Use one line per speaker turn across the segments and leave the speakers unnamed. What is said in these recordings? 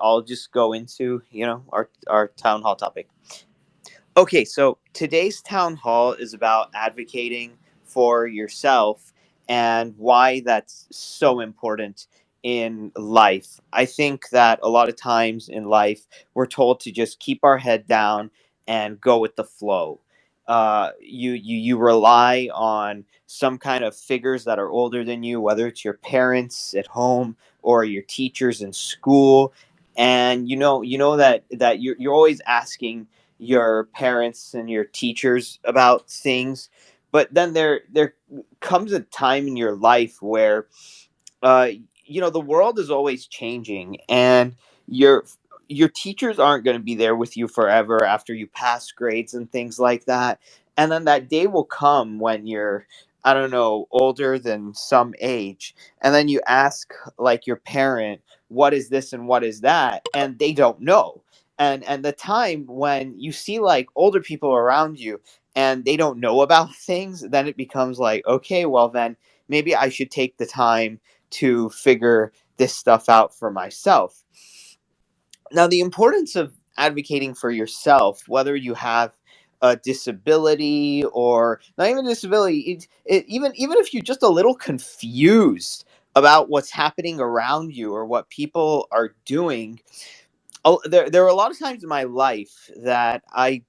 I'll just go into, our town hall topic. Okay, so today's town hall is about advocating for yourself and why that's so important in life. I think that a lot of times in life, we're told to just keep our head down and go with the flow. You rely on some kind of figures that are older than you, whether it's your parents at home or your teachers in school, and you know that you're always asking your parents and your teachers about things, but then there comes a time in your life where uh the world is always changing, and your your teachers aren't going to be there with you forever after you pass grades and things like that. And then that day will come when you're, I don't know, older than some age, and then you ask like your parent, what is this and what is that, and they don't know. And the time when you see like older people around you and they don't know about things, then it becomes like, okay, well then maybe I should take the time to figure this stuff out for myself. Now, the importance of advocating for yourself, whether you have a disability or not even a disability, even if you're just a little confused about what's happening around you or what people are doing. There were a lot of times in my life that I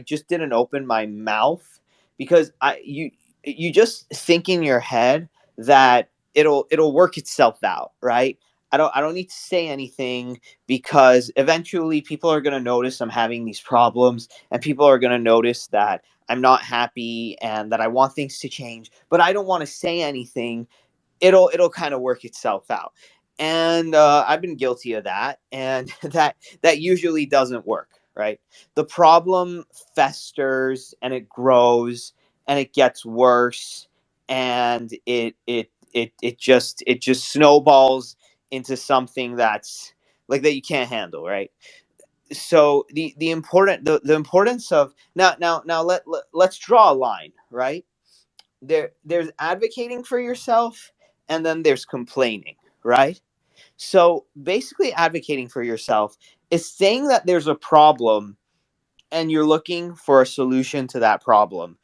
just didn't open my mouth because you just think in your head that it'll work itself out, right? I don't need to say anything because eventually people are going to notice I'm having these problems, and people are going to notice that I'm not happy and that I want things to change, but I don't want to say anything. It'll kind of work itself out. And I've been guilty of that, and that usually doesn't work, right? The problem festers and it grows and it gets worse, and it just snowballs into something that's like that you can't handle, right? So the importance of now let's draw a line, right? There's advocating for yourself, and then there's complaining, right? So basically advocating for yourself is saying that there's a problem and you're looking for a solution to that problem.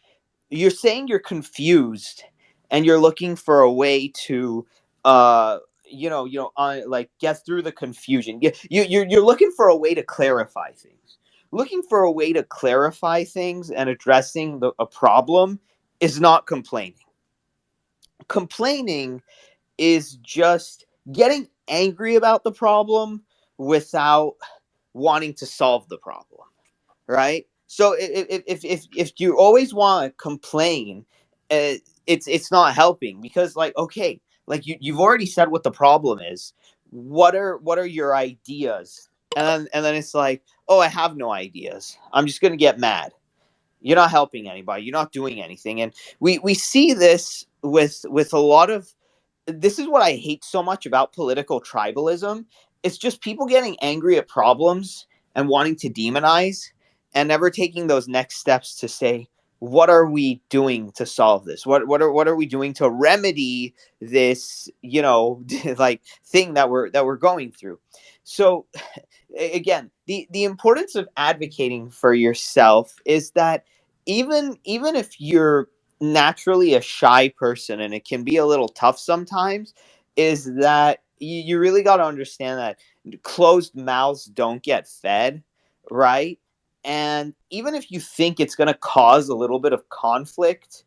You're saying you're confused and you're looking for a way to like get through the confusion. You're looking for a way to clarify things. Looking for a way to clarify things and addressing a problem is not complaining. Complaining is just getting angry about the problem without wanting to solve the problem, right? So if you always want to complain, it's not helping, because like, okay, like you've already said what the problem is. What are your ideas? And then it's like, oh, I have no ideas. I'm just gonna get mad. You're not helping anybody. You're not doing anything. And we see this with a lot of, this is what I hate so much about political tribalism. It's just people getting angry at problems and wanting to demonize, and never taking those next steps to say, what are we doing to solve this? What are we doing to remedy this, like thing that we're going through? So again, the importance of advocating for yourself is that even if you're naturally a shy person, and it can be a little tough sometimes, is that you really got to understand that closed mouths don't get fed, right? And even if you think it's going to cause a little bit of conflict,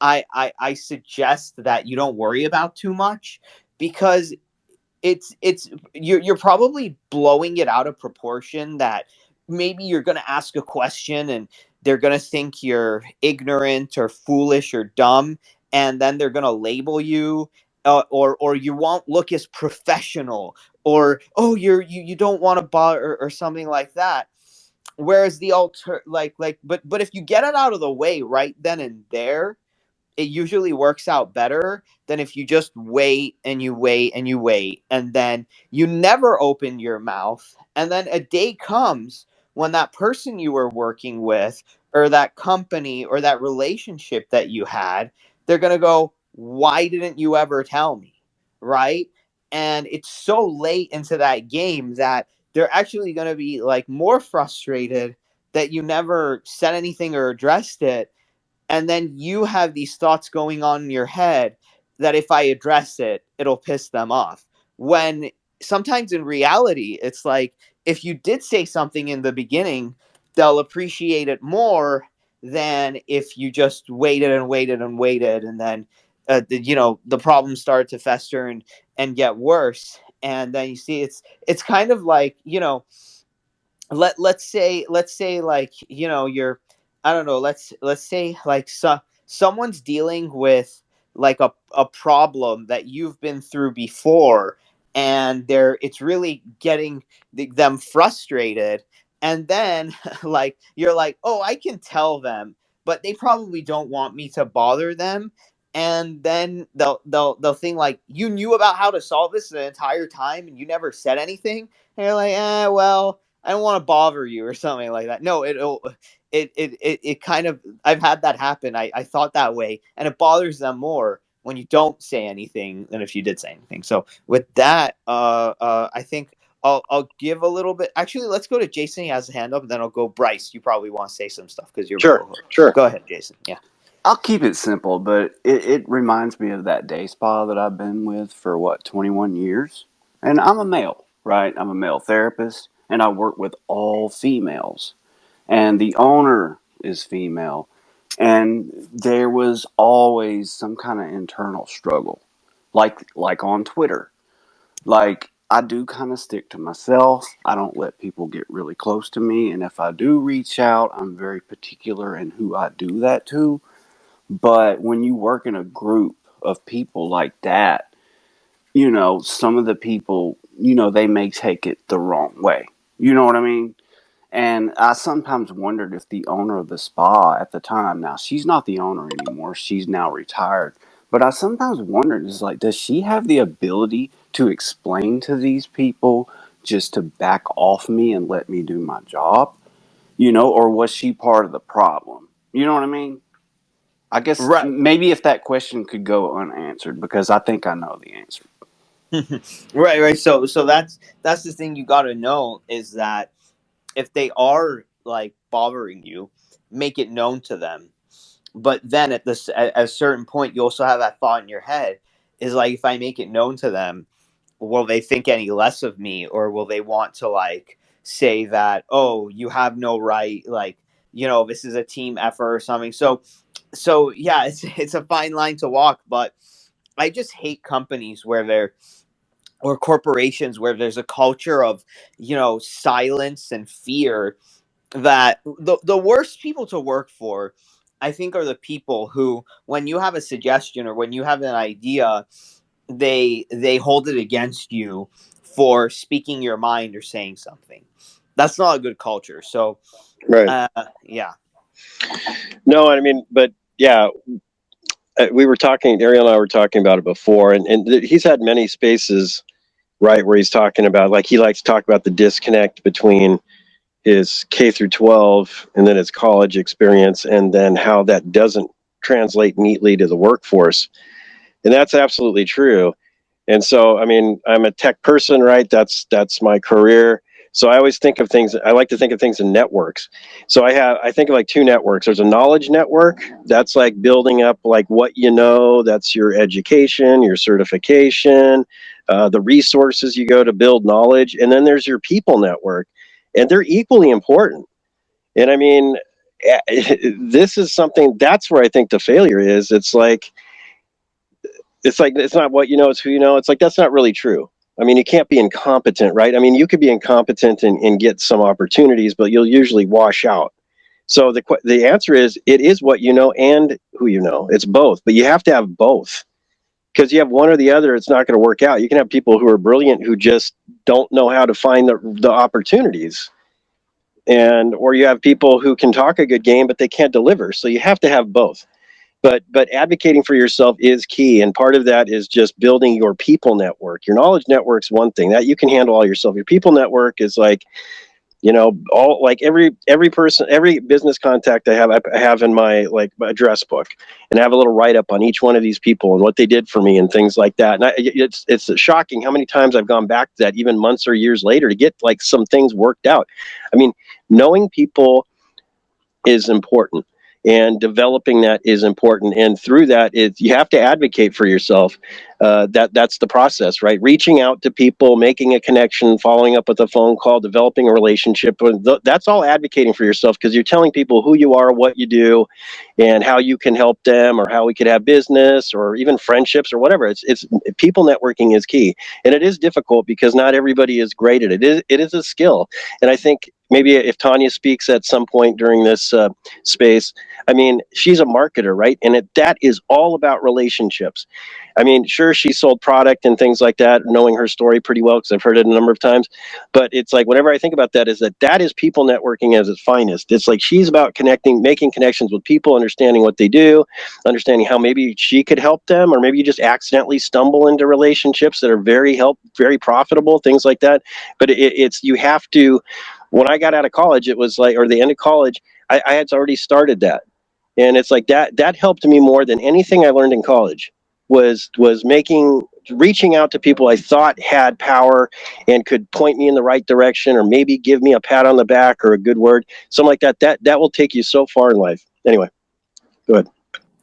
I suggest that you don't worry about too much, because you're probably blowing it out of proportion. That maybe you're going to ask a question and they're going to think you're ignorant or foolish or dumb, and then they're going to label you, or you won't look as professional, or oh, you don't want to bother, or something like that. Whereas the but if you get it out of the way right then and there, it usually works out better than if you just wait and you wait and you wait, and then you never open your mouth, and then a day comes when that person you were working with, or that company, or that relationship that you had, they're going to go, why didn't you ever tell me, right? and it's so late into that game that they're actually going to be like more frustrated that you never said anything or addressed it, and then you have these thoughts going on in your head that if I address it, it'll piss them off. When sometimes in reality, it's like if you did say something in the beginning, they'll appreciate it more than if you just waited and waited and waited, and then the problems start to fester and get worse. And then you see it's kind of like, let's say like, you're, I don't know, let's say like, someone's dealing with like a problem that you've been through before, and it's really getting them frustrated. And then like you're like, oh, I can tell them, but they probably don't want me to bother them. And then they'll think like, you knew about how to solve this the entire time and you never said anything. And you're like, well, I don't want to bother you or something like that. No, it kind of, I've had that happen. I thought that way, and it bothers them more when you don't say anything than if you did say anything. So with that, I think I'll give a little bit. Actually, let's go to Jason. He has a hand up, and then I'll go Bryce. You probably want to say some stuff because you're a
Sure,
co-host.
sure.
Go ahead, Jason. Yeah.
I'll keep it simple, but it reminds me of that day spa that I've been with for 21 years. And I'm a male, right? I'm a male therapist, and I work with all females. And the owner is female. And there was always some kind of internal struggle, like on Twitter. Like, I do kind of stick to myself. I don't let people get really close to me. And if I do reach out, I'm very particular in who I do that to. But when you work in a group of people like that, some of the people, they may take it the wrong way. You know what I mean? And I sometimes wondered if the owner of the spa at the time, now she's not the owner anymore, she's now retired. But I sometimes wondered, is like, does she have the ability to explain to these people just to back off me and let me do my job? Or was she part of the problem? You know what I mean? I guess
Right.
maybe if that question could go unanswered, because I think I know the answer.
Right. So that's the thing you got to know is that if they are like bothering you, make it known to them. But then at a certain point, you also have that thought in your head is like, if I make it known to them, will they think any less of me, or will they want to like say that, oh, you have no right, like, this is a team effort or something. So yeah, it's a fine line to walk. But I just hate companies where they're or corporations where there's a culture of, silence and fear. That the worst people to work for, I think, are the people who, when you have a suggestion or when you have an idea, they hold it against you for speaking your mind or saying something. That's not a good culture. So
Right.
yeah.
No, I mean, but yeah, we were talking, Ariel and I were talking about it before, and he's had many spaces, right, where he's talking about, like, he likes to talk about the disconnect between his K through 12 and then his college experience, and then how that doesn't translate neatly to the workforce. And that's absolutely true. And so, I mean, I'm a tech person, right? That's my career. So I always think of things. I like to think of things in networks. So I think of like two networks. There's a knowledge network. That's like building up like what you know. That's your education, your certification, the resources you go to build knowledge. And then there's your people network, and they're equally important. And I mean, this is something. That's where I think the failure is. It's like it's not what you know, it's who you know. It's like that's not really true. I mean, you can't be incompetent, right? I mean, you could be incompetent and get some opportunities, but you'll usually wash out. So the answer is it is what you know and who you know. It's both, but you have to have both, because you have one or the other, it's not going to work out. You can have people who are brilliant who just don't know how to find the opportunities, and or you have people who can talk a good game but they can't deliver. So you have to have both. But advocating for yourself is key, and part of that is just building your people network. Your knowledge network's one thing that you can handle all yourself. Your people network is like All like every person, every business contact I have in my like my address book, and I have a little write up on each one of these people and what they did for me and things like that. And it's shocking how many times I've gone back to that, even months or years later, to get like some things worked out. I mean, knowing people is important, and developing that is important, and through that you have to advocate for yourself. That's the process, right? Reaching out to people, making a connection, following up with a phone call, developing a relationship. That's all advocating for yourself, because you're telling people who you are, what you do, and how you can help them, or how we could have business or even friendships or whatever. It's people networking is key, and it is difficult because not everybody is great at it. It is a skill, and I think maybe if Tanya speaks at some point during this space, I mean, she's a marketer, right? And that is all about relationships. I mean, sure, she sold product and things like that, knowing her story pretty well because I've heard it a number of times. But it's like, whenever I think about that, is that is people networking at its finest. It's like she's about connecting, making connections with people, understanding what they do, understanding how maybe she could help them, or maybe you just accidentally stumble into relationships that are very profitable, things like that. But it's you have to. When I got out of college, it was like, or the end of college, I had already started that, and it's like that helped me more than anything I learned in college. Was reaching out to people I thought had power and could point me in the right direction, or maybe give me a pat on the back or a good word, something like that. That will take you so far in life. Anyway, go ahead.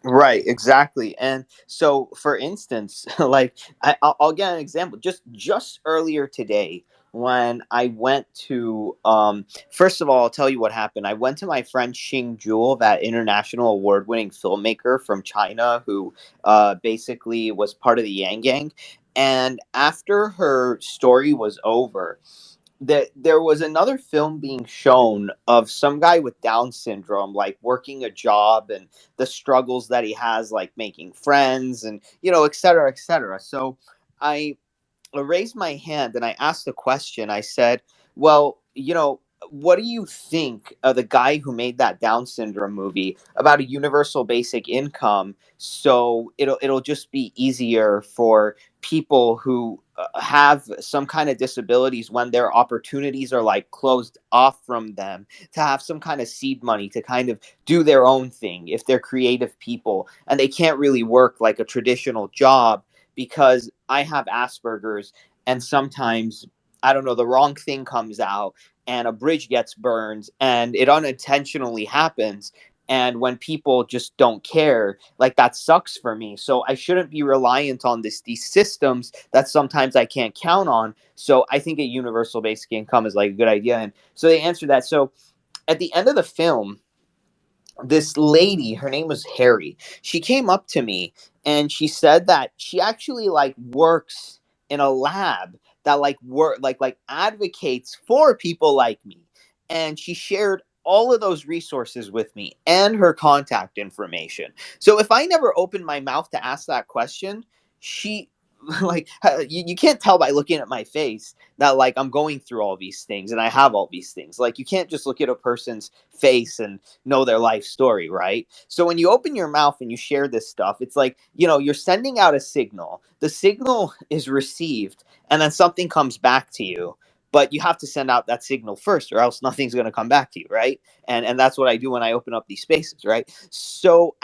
Right, exactly. And so, for instance, like I'll get an example. Just earlier today, when I went to, first of all, I'll tell you what happened. I went to my friend Xing Jewel, that international award-winning filmmaker from China, who basically was part of the Yang Gang. And after her story was over, that there was another film being shown of some guy with Down syndrome, like working a job and the struggles that he has, like making friends and, et cetera, et cetera. So I raised my hand and I asked a question. I said, well, what do you think of the guy who made that Down syndrome movie about a universal basic income? So it'll just be easier for people who have some kind of disabilities, when their opportunities are like closed off from them, to have some kind of seed money to kind of do their own thing if they're creative people and they can't really work like a traditional job, because I have Asperger's, and sometimes, I don't know, the wrong thing comes out and a bridge gets burned, and it unintentionally happens. And when people just don't care, like, that sucks for me. So I shouldn't be reliant on these systems that sometimes I can't count on. So I think a universal basic income is like a good idea. And so they answered that. So at the end of the film, this lady, her name was Harry, she came up to me and she said that she actually like works in a lab that like work like advocates for people like me. And she shared all of those resources with me and her contact information. So if I never opened my mouth to ask that question, she like, you can't tell by looking at my face that like I'm going through all these things and I have all these things. Like, you can't just look at a person's face and know their life story, right? So when you open your mouth and you share this stuff, it's like, you're sending out a signal. The signal is received, and then something comes back to you. But you have to send out that signal first, or else nothing's going to come back to you, right? And that's what I do when I open up these spaces, right? So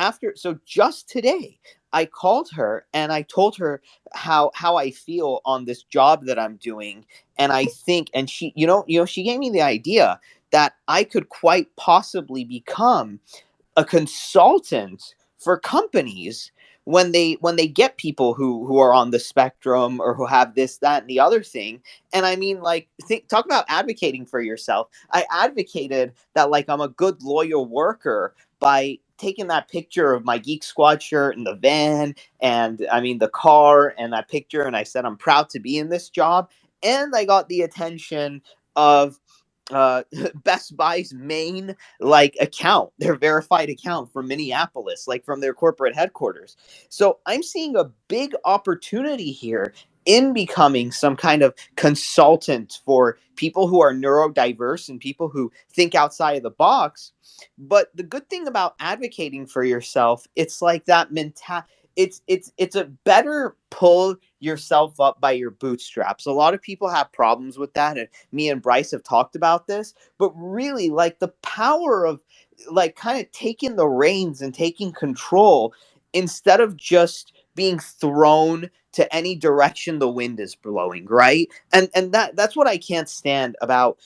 just today, I called her and I told her how I feel on this job that I'm doing. And I think, and she, she gave me the idea that I could quite possibly become a consultant for companies when they get people who are on the spectrum, or who have this, that, and the other thing. And I mean, like, talk about advocating for yourself. I advocated that, like, I'm a good loyal worker by taking that picture of my Geek Squad shirt and the van, and I mean the car and that picture, and I said I'm proud to be in this job. And I got the attention of uh Best Buy's main like account, their verified account from Minneapolis, like from their corporate headquarters. So I'm seeing a big opportunity here in becoming some kind of consultant for people who are neurodiverse and people who think outside of the box. But the good thing about advocating for yourself, it's like that mentality. it's a better pull yourself up by your bootstraps. A lot of people have problems with that, and me and Bryce have talked about this. But really, like, the power of, like, kind of taking the reins and taking control instead of just being thrown to any direction the wind is blowing, right? And that's what I can't stand about,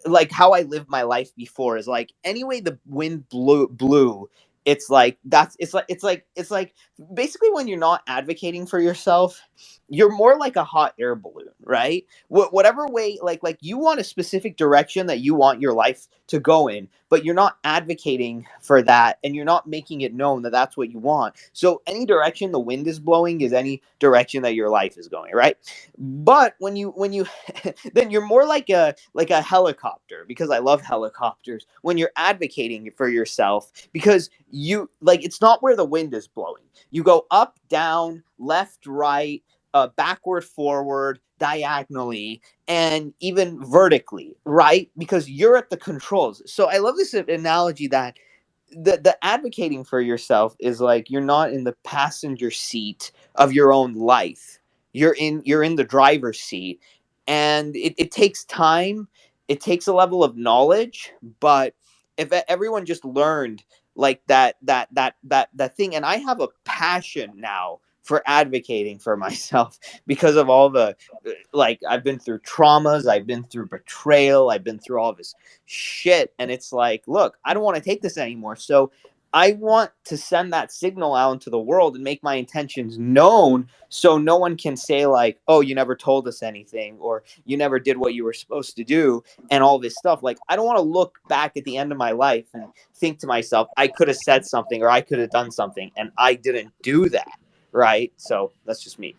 like, how I lived my life before, is like, anyway the wind blew, it's like, that's it's like basically, when you're not advocating for yourself, you're more like a hot air balloon, right? Whatever way, like, you want a specific direction that you want your life to go in, but you're not advocating for that, and you're not making it known that that's what you want. So any direction the wind is blowing is any direction that your life is going, right? But when you then you're more like a helicopter, because I love helicopters, when you're advocating for yourself, because you, like, it's not where the wind is blowing. You go up, down, left, right, backward, forward, diagonally, and even vertically, right? Because you're at the controls. So I love this analogy that the advocating for yourself is like, you're not in the passenger seat of your own life. You're in the driver's seat, and it takes time. It takes a level of knowledge, but if everyone just learned, like, that thing, and I have a passion now for advocating for myself because of all the, like, I've been through traumas, I've been through betrayal, I've been through all this shit, and it's like, look, I don't want to take this anymore. So I want to send that signal out into the world and make my intentions known, so no one can say, like, oh, you never told us anything, or you never did what you were supposed to do, and all this stuff. Like, I don't want to look back at the end of my life and think to myself, I could have said something, or I could have done something, and I didn't do that, right? So that's just me.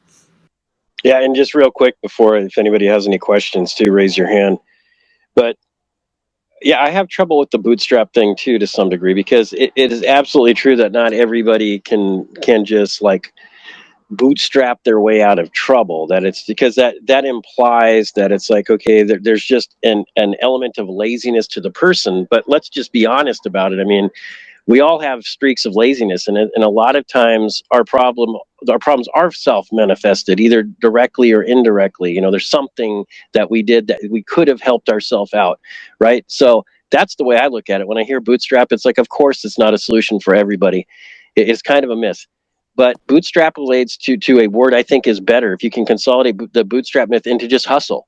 Yeah, and just real quick before, if anybody has any questions too, raise your hand. But yeah, I have trouble with the bootstrap thing too, to some degree, because it is absolutely true that not everybody can just like bootstrap their way out of trouble. That it's because that implies that it's like, okay, there's just an element of laziness to the person. But let's just be honest about it. I mean, we all have streaks of laziness, and a lot of times our problems are self-manifested, either directly or indirectly. You know, there's something that we did that we could have helped ourselves out, right? So that's the way I look at it. When I hear bootstrap, it's like, of course it's not a solution for everybody. It's kind of a myth. But bootstrap relates to a word I think is better. If you can consolidate the bootstrap myth into just hustle,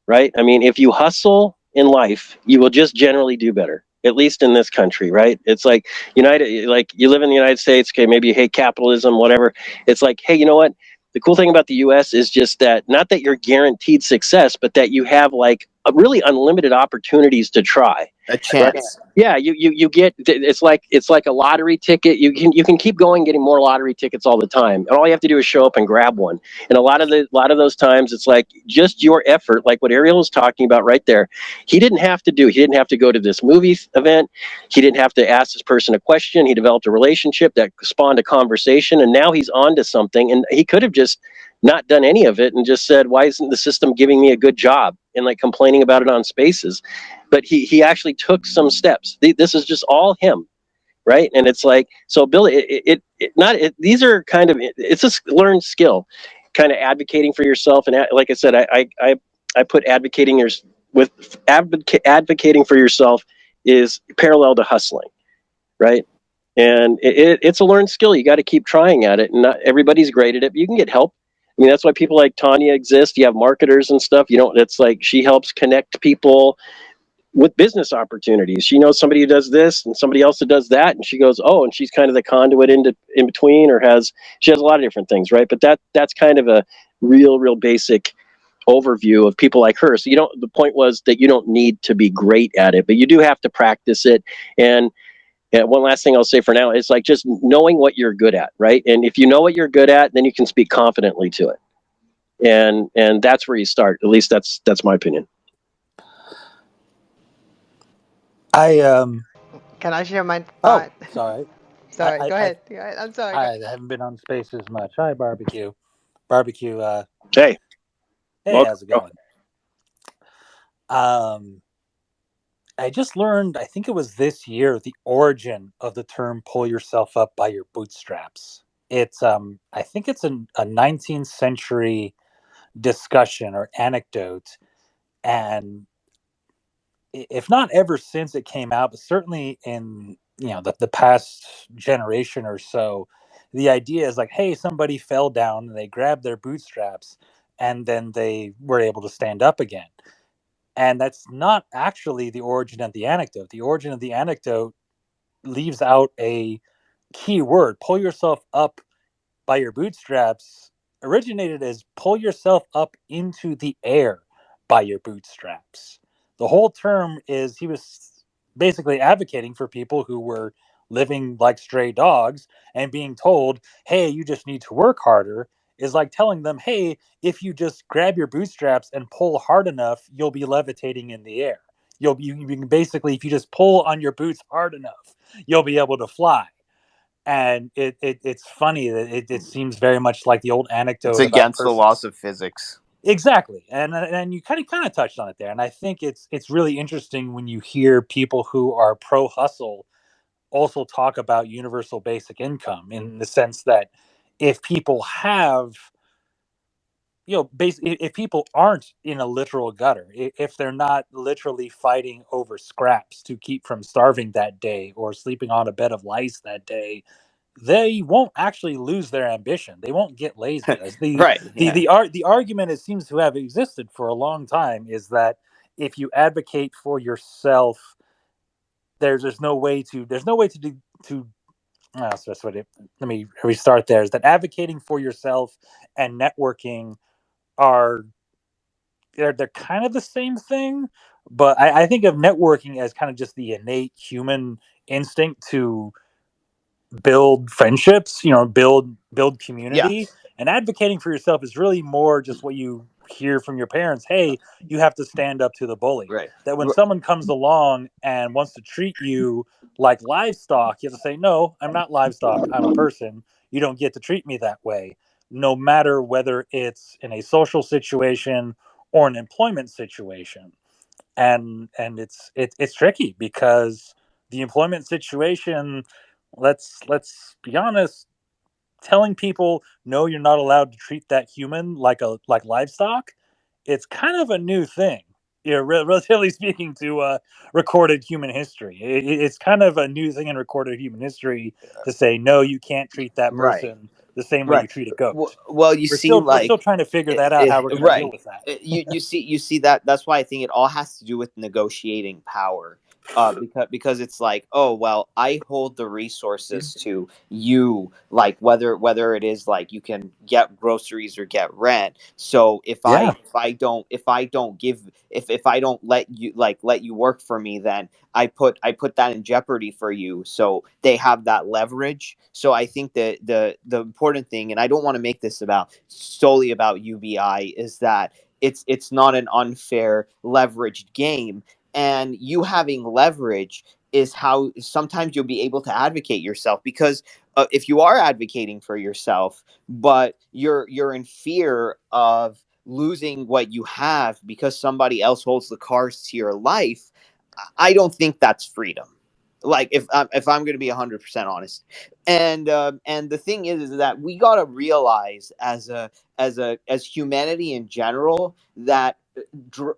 right? I mean, if you hustle in life, you will just generally do better, at least in this country, right? It's like like you live in the United States, okay, maybe you hate capitalism, whatever. It's like, hey, you know what? The cool thing about the US is just that not that you're guaranteed success, but that you have like a really unlimited opportunities to try.
A
Right.
chance.
Yeah, you get, it's like a lottery ticket. You can keep going, getting more lottery tickets all the time, and all you have to do is show up and grab one. And a lot of those times, it's like just your effort, like what Ariel was talking about right there. He didn't have to go to this movie event. He didn't have to ask this person a question. He developed a relationship that spawned a conversation, and now he's on to something. And he could have just not done any of it and just said, why isn't the system giving me a good job, and like complaining about it on Spaces. But he actually took some steps. This is just all him, right? And it's like, so Billy, these are kind of, it's a learned skill, kind of advocating for yourself. And like I said, I put advocating for yourself is parallel to hustling, right? And it's a learned skill. You got to keep trying at it, and not everybody's great at it. But you can get help. I mean, that's why people like Tanya exist. You have marketers and stuff. You don't. It's like she helps connect people with business opportunities. She knows somebody who does this and somebody else that does that, and she goes, oh, and she's kind of the conduit in between, or she has a lot of different things, right? But that's kind of a real basic overview of people like her. So the point was that you don't need to be great at it, but you do have to practice it. And one last thing I'll say for now is like just knowing what you're good at, right? And if you know what you're good at, then you can speak confidently to it. And that's where you start. At least that's my opinion.
I
Can I share my
oh,
thought?
sorry.
Sorry, go ahead. Go ahead. I'm sorry.
I haven't been on Spaces much. Hi, barbecue. Barbecue.
Hey,
Hey,
welcome.
how's it going? I just learned. I think it was this year the origin of the term "pull yourself up by your bootstraps." it's I think it's a 19th century discussion or anecdote, and if not ever since it came out, but certainly in the past generation or so, the idea is like, hey, somebody fell down and they grabbed their bootstraps, and then they were able to stand up again. And that's not actually the origin of the anecdote. The origin of the anecdote leaves out a key word: pull yourself up by your bootstraps. Originated as pull yourself up into the air by your bootstraps. The whole term is he was basically advocating for people who were living like stray dogs and being told, hey, you just need to work harder, is like telling them, hey, if you just grab your bootstraps and pull hard enough, you'll be levitating in the air. You can basically, if you just pull on your boots hard enough, you'll be able to fly. And it's funny that it seems very much like the old
It's
anecdote about a
against the
person.
laws of physics.
Exactly, and you kind of touched on it there, and I think it's really interesting when you hear people who are pro hustle also talk about universal basic income, in the sense that if people have, if people aren't in a literal gutter, if they're not literally fighting over scraps to keep from starving that day or sleeping on a bed of lice that day, they won't actually lose their ambition. They won't get lazy. As
Right. Yeah.
the argument, it seems to have existed for a long time, is that if you advocate for yourself, there's no way to do to so that's what it, let me restart there, is that advocating for yourself and networking are, they're kind of the same thing, but I think of networking as kind of just the innate human instinct to build friendships, build
Yeah.
community. And advocating for yourself is really more just what you hear from your parents. Hey, you have to stand up to the bully.
Right.
That when someone comes along and wants to treat you like livestock, you have to say, no, I'm not livestock. I'm a person. You don't get to treat me that way. No matter whether it's in a social situation or an employment situation. And it's tricky because the employment situation, let's be honest, telling people no, you're not allowed to treat that human like livestock, it's kind of a new thing, relatively speaking, to recorded human history. It's kind of a new thing in recorded human history to say no, you can't treat that
Right.
person the same way you
Right.
treat a goat.
Well, you see,
We're still
like,
trying to figure that out, how we're going to deal
right.
with that.
You see that that's why I think it all has to do with negotiating power. Because it's like, oh well, I hold the resources to you, like whether it is like you can get groceries or get rent. So
Yeah.
if I don't give if I don't let you work for me, then I put that in jeopardy for you. So they have that leverage. So I think that the important thing, and I don't want to make this about solely about UBI, is that it's not an unfair leveraged game. And you having leverage is how sometimes you'll be able to advocate yourself, because if you are advocating for yourself but you're in fear of losing what you have because somebody else holds the cards to your life, I don't think that's freedom. Like, if I'm going to be 100% honest, and the thing is that we got to realize as humanity in general that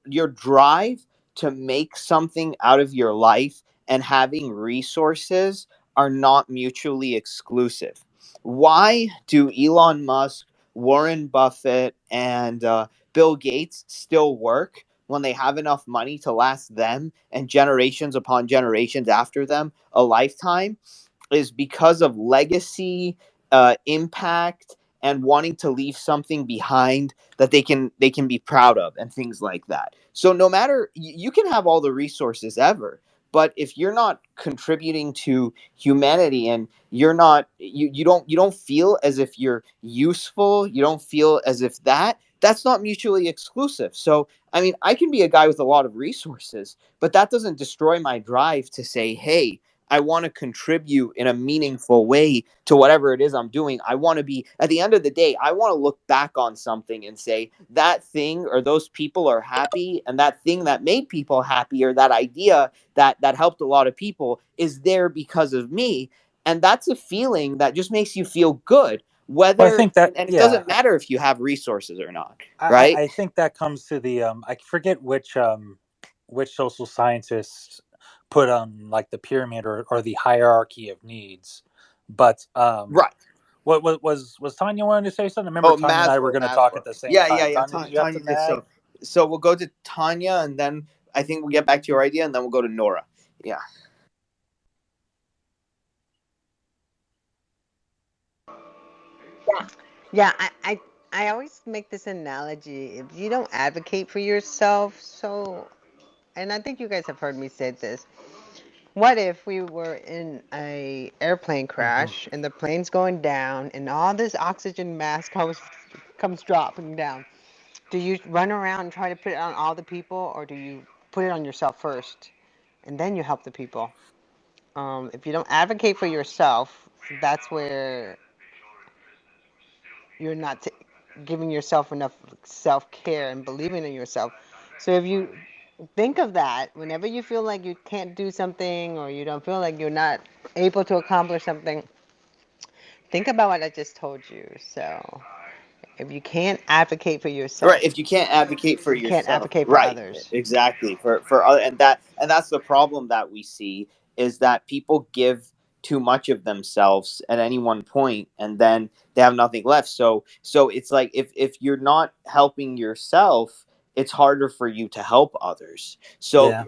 your drive to make something out of your life and having resources are not mutually exclusive. Why do Elon Musk, Warren Buffett, and Bill Gates still work when they have enough money to last them and generations upon generations after them a lifetime? Is because of legacy, impact, and wanting to leave something behind that they can be proud of and things like that. So no matter, you can have all the resources ever, but if you're not contributing to humanity, and you don't feel as if you're useful, you don't feel as if that's not mutually exclusive. So I mean, I can be a guy with a lot of resources, but that doesn't destroy my drive to say, hey, I want to contribute in a meaningful way to whatever it is I'm doing. I want to be, at the end of the day, I want to look back on something and say that thing or those people are happy, and that thing that made people happy, or that idea that helped a lot of people, is there because of me. and that's a feeling that just makes you feel good,
Well, I
whether,
think that,
and it
yeah,
doesn't matter if you have resources or not,
I,
right?
I think that comes to the I forget which social scientists put on like the pyramid or the hierarchy of needs, but
Right.
what was Tanya wanting to say something? Remember,
Oh,
Tanya and I were
Maslow,
going to talk
Maslow.
at the same
Yeah, yeah,
time.
yeah.
Tanya, did you have to
Tanya.
nag?
So we'll go to Tanya, and then I think we'll get back to your idea, and then we'll go to Nora. Yeah.
Yeah, I always make this analogy. If you don't advocate for yourself, and I think you guys have heard me say this. What if we were in a airplane
Hmm.
crash and the plane's going down and all this oxygen mask comes dropping down? Do you run around and try to put it on all the people, or do you put it on yourself first and then you help the people? If you don't advocate for yourself, that's where you're not giving yourself enough self care and believing in yourself. So if you think of that, whenever you feel like you can't do something or you don't feel like you're not able to accomplish something, think about what I just told you. So if you can't advocate for
Right.
yourself,
If you can't advocate for
you can't
yourself,
advocate for
right?
others.
Exactly. For other, and that's the problem that we see, is that people give too much of themselves at any one point, and then they have nothing left. So it's like, if you're not helping yourself, it's harder for you to help others. So
Yeah.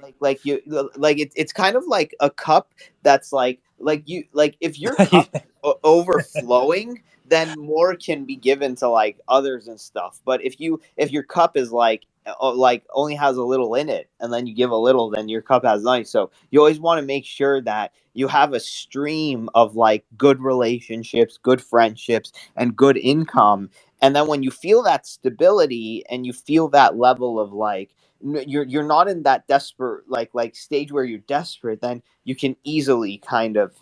it's kind of like a cup that's like if your cup overflowing, then more can be given to like others and stuff. But if your cup is like only has a little in it, and then you give a little, then your cup has nothing. So you always want to make sure that you have a stream of like good relationships, good friendships, and good income. And then when you feel that stability and you feel that level of like, you're not in that desperate like stage where you're desperate, then you can easily kind of,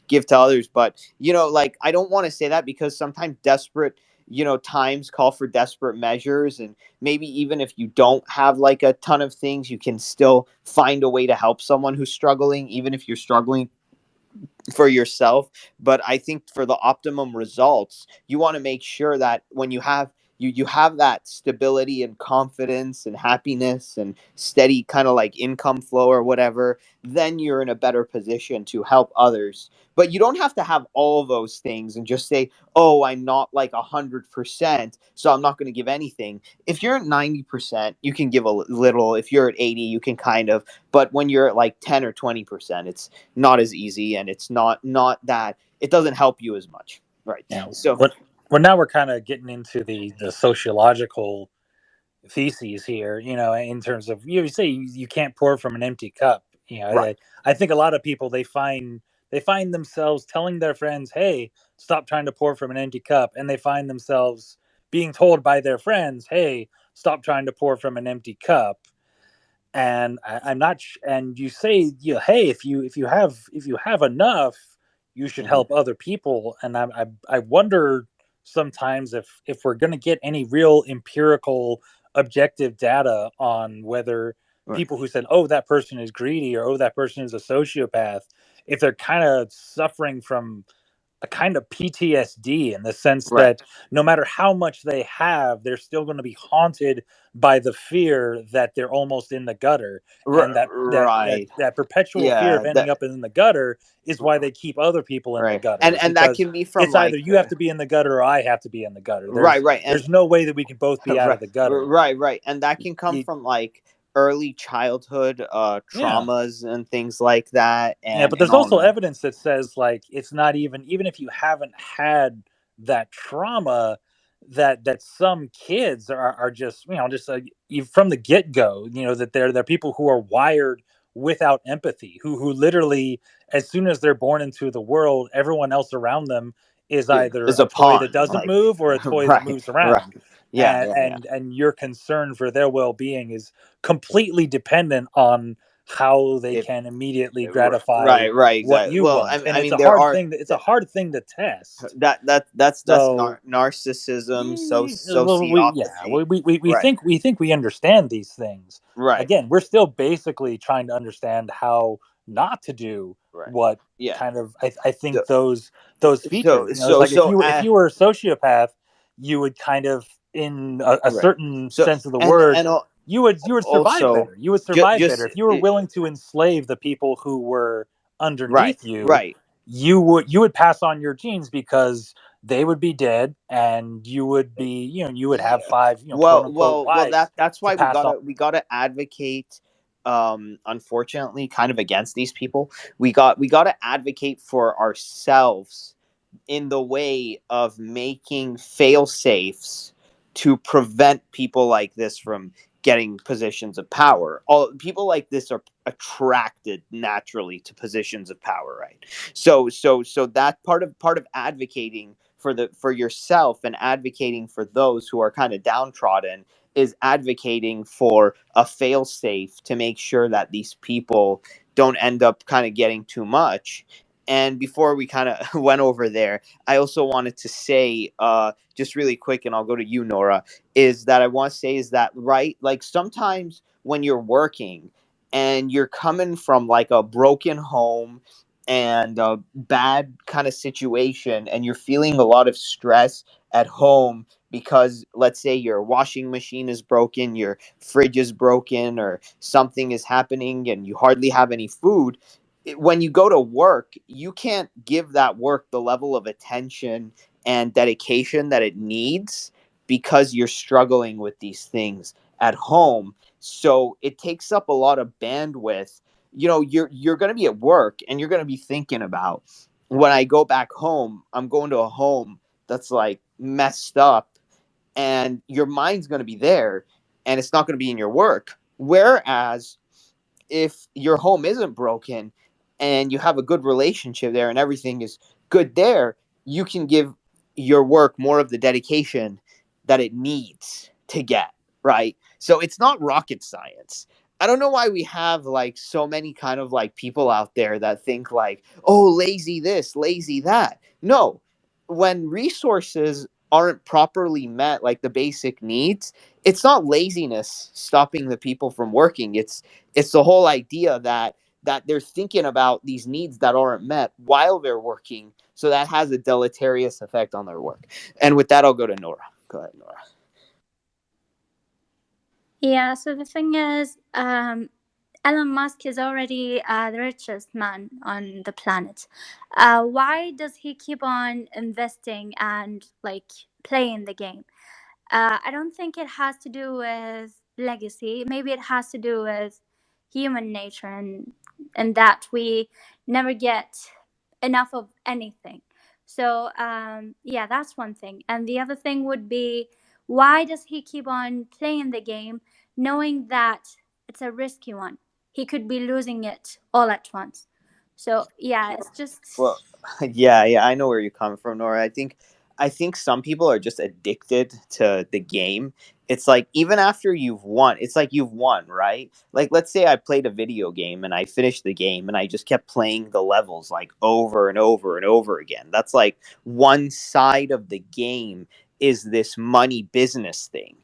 give to others. But like, I don't want to say that, because sometimes desperate, times call for desperate measures. And maybe even if you don't have like a ton of things, you can still find a way to help someone who's struggling, even if you're struggling for yourself. But I think for the optimum results, you want to make sure that when you have that stability and confidence and happiness and steady kind of like income flow or whatever, then you're in a better position to help others. But you don't have to have all those things and just say, oh, I'm not like 100%, so I'm not going to give anything. If you're at 90%, you can give a little. If you're at 80, you can kind of. But when you're at like 10 or 20%, it's not as easy, and it's not that it doesn't help you as much, right?
Yeah.
So
What now we're kind of getting into the sociological theses here, in terms of, you say you can't pour from an empty cup.
right,
I think a lot of people, they find themselves telling their friends, "Hey, stop trying to pour from an empty cup," and they find themselves being told by their friends, "Hey, stop trying to pour from an empty cup." And I'm not. And you say, "Hey, if you have enough, you should
hmm
help other people." And I wonder sometimes if we're going to get any real empirical, objective data on whether
right,
people who said, "Oh, that person is greedy," or "Oh, that person is a sociopath," if they're kind of suffering from a kind of PTSD, in the sense
right,
that no matter how much they have, they're still going to be haunted by the fear that they're almost in the gutter, and
right,
that perpetual fear of
yeah,
ending up in the gutter is why they keep other people in the
right, and
gutter,
that
because
can be from
it's either
like
you have to be in the gutter or I have to be in the gutter.
right, right, and
There's no way that we can both be out
right,
of the gutter.
right, and that can come
You,
from like early childhood
yeah.
traumas and things like that,
Yeah,
and
but there's
all
also
that.
evidence that says, like, it's not even if you haven't had that trauma, that some kids are just, from the get go, that they're people who are wired without empathy, who literally, as soon as they're born into the world, everyone else around them is either
Is
a
a
toy that
pawn,
doesn't
like
move or a toy that
right,
moves
right,
around.
yeah,
and
yeah, yeah.
and your concern for their well-being is completely dependent on how they
If
can immediately gratify
right,
what
exactly.
you
Well,
want.
I
And
mean, there are
it's a hard thing to test.
that's
So,
narcissism,
well,
sociopathy, right,
we think we understand these things.
right,
Again, we're still basically trying to understand how not to do
Right.
what
Yeah.
kind of I
So
think those
so
features. It's
so
like
so
if you were a sociopath, you would kind of, in a
right.
certain
So
sense of the word,
and
you would survive
also
better. You would survive better
just
if you were willing to enslave the people who were
right,
underneath you.
right.
You would pass on your genes because they would be dead, and you would be, you would have five, quote unquote
Well,
wives
that's
to
why
pass on.
we gotta advocate, unfortunately, kind of against these people. We gotta advocate for ourselves in the way of making fail safes to prevent people like this from getting positions of power. All people like this are attracted naturally to positions of power, right? So that part of advocating for the for yourself and advocating for those who are kind of downtrodden is advocating for a fail safe to make sure that these people don't end up kind of getting too much. And before we kind of went over there, I also wanted to say, just really quick, and I'll go to you, Nora, is that I want to say is that, right? Like sometimes when you're working and you're coming from like a broken home and a bad kind of situation, and you're feeling a lot of stress at home because let's say your washing machine is broken, your fridge is broken, or something is happening and you hardly have any food. When you go to work, you can't give that work the level of attention and dedication that it needs because you're struggling with these things at home. So it takes up a lot of bandwidth. You're going to be at work and you're going to be thinking about, when I go back home, I'm going to a home that's like messed up, and your mind's going to be there and it's not going to be in your work. Whereas if your home isn't broken and you have a good relationship there and everything is good there, you can give your work more of the dedication that it needs to get, right? So it's not rocket science. I don't know why we have like so many kind of like people out there that think like, oh, lazy this, lazy that. No, when resources aren't properly met, like the basic needs, it's not laziness stopping the people from working. It's the whole idea that they're thinking about these needs that aren't met while they're working, so that has a deleterious effect on their work. And with that, I'll go to Nora. Go ahead, Nora.
Yeah, so the thing is, Elon Musk is already the richest man on the planet. Why does he keep on investing and like playing the game? I don't think it has to do with legacy. Maybe it has to do with human nature, and that we never get enough of anything. So yeah, that's one thing. And the other thing would be, why does he keep on playing the game, knowing that it's a risky one? He could be losing it all at once. So yeah, it's
Well,
just
yeah, I know where you're coming from, Nora. I think some people are just addicted to the game. It's like even after you've won, it's like you've won, right? Like let's say I played a video game and I finished the game and I just kept playing the levels like over and over and over again. That's like one side of the game is this money business thing.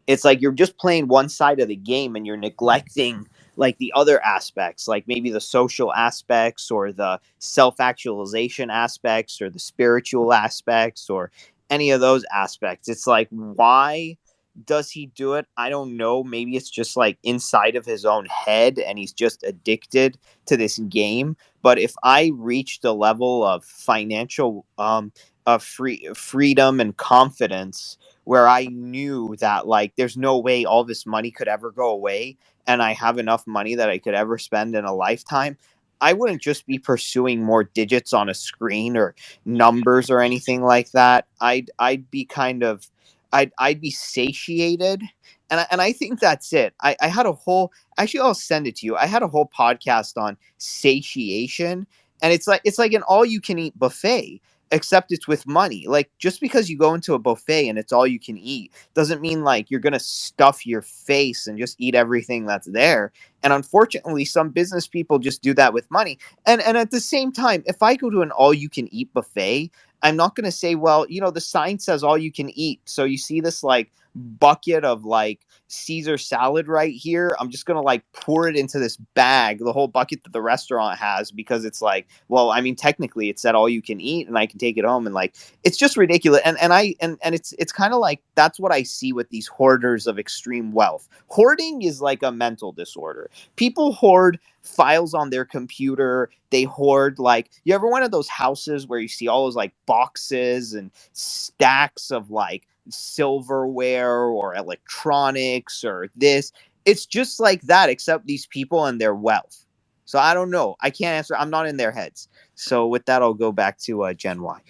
It's like you're just playing one side of the game and you're neglecting like the other aspects, like maybe the social aspects or the self actualization aspects or the spiritual aspects or any of those aspects. It's like, why does he do it? I don't know. Maybe it's just like inside of his own head and he's just addicted to this game. But if I reached a level of financial of freedom and confidence where I knew that like there's no way all this money could ever go away, and I have enough money that I could ever spend in a lifetime, I wouldn't just be pursuing more digits on a screen or numbers or anything like that. I'd be kind of I'd be satiated. And I think that's it. I had a whole, actually I'll send it to you. I had a whole podcast on satiation, and it's like an all you can eat buffet, except it's with money. Like just because you go into a buffet and it's all you can eat doesn't mean like you're gonna stuff your face and just eat everything that's there. And unfortunately, some business people just do that with money. And at the same time, if I go to an all you can eat buffet, I'm not going to say, well, the sign says all you can eat. So you see this like bucket of like Caesar salad right here. I'm just going to like pour it into this bag, the whole bucket that the restaurant has, because it's like, well, I mean, technically it said all you can eat and I can take it home. And like, it's just ridiculous. And it's kind of like, that's what I see with these hoarders of extreme wealth. Hoarding is like a mental disorder. People hoard files on their computer. They hoard, like, you ever one of those houses where you see all those like boxes and stacks of like silverware or electronics or this? It's just like that, except these people and their wealth. So I don't know. I can't answer. I'm not in their heads. So with that, I'll go back to Gen Y.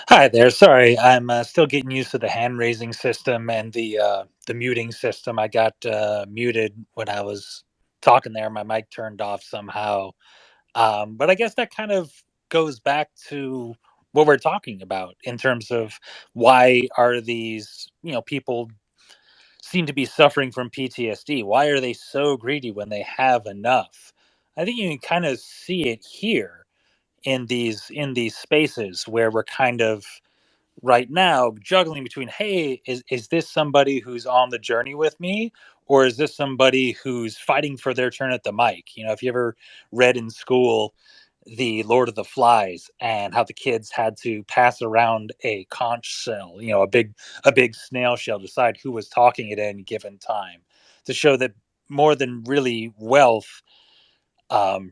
Hi there. Sorry, I'm still getting used to the hand raising system and the muting system. I got muted when I was talking there. My mic turned off somehow. But I guess that kind of goes back to what we're talking about in terms of why are these people seem to be suffering from PTSD? Why are they so greedy when they have enough? I think you can kind of see it here in these spaces where we're kind of right now juggling between, hey, is this somebody who's on the journey with me, or is this somebody who's fighting for their turn at the mic? If you ever read in school the Lord of the Flies and how the kids had to pass around a conch shell, a big snail shell, decide who was talking at any given time, to show that more than really wealth,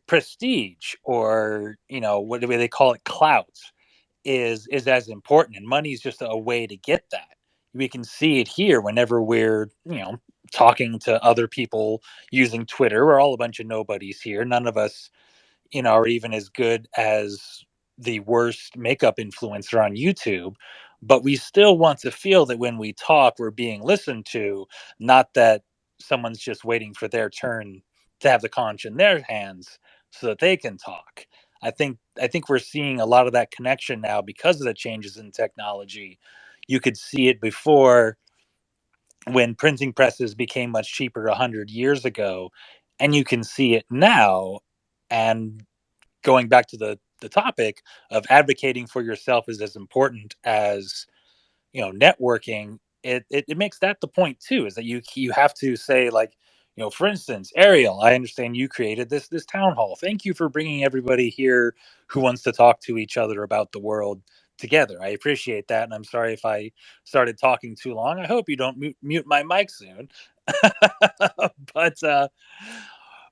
prestige, or what do they call it, clout, is as important, and money is just a way to get that. We can see it here whenever we're talking to other people using Twitter. We're all a bunch of nobodies here. None of us are even as good as the worst makeup influencer on YouTube, but we still want to feel that when we talk we're being listened to, not that someone's just waiting for their turn to have the conch in their hands so that they can talk. I think we're seeing a lot of that connection now because of the changes in technology. You could see it before, when printing presses became much cheaper 100 years ago, and you can see it now. And going back to the topic of advocating for yourself is as important as networking. It makes that the point too, is that you have to say, like, for instance, Ariel, I understand you created this town hall. Thank you for bringing everybody here who wants to talk to each other about the world together. I appreciate that, and I'm sorry if I started talking too long. I hope you don't mute my mic soon. but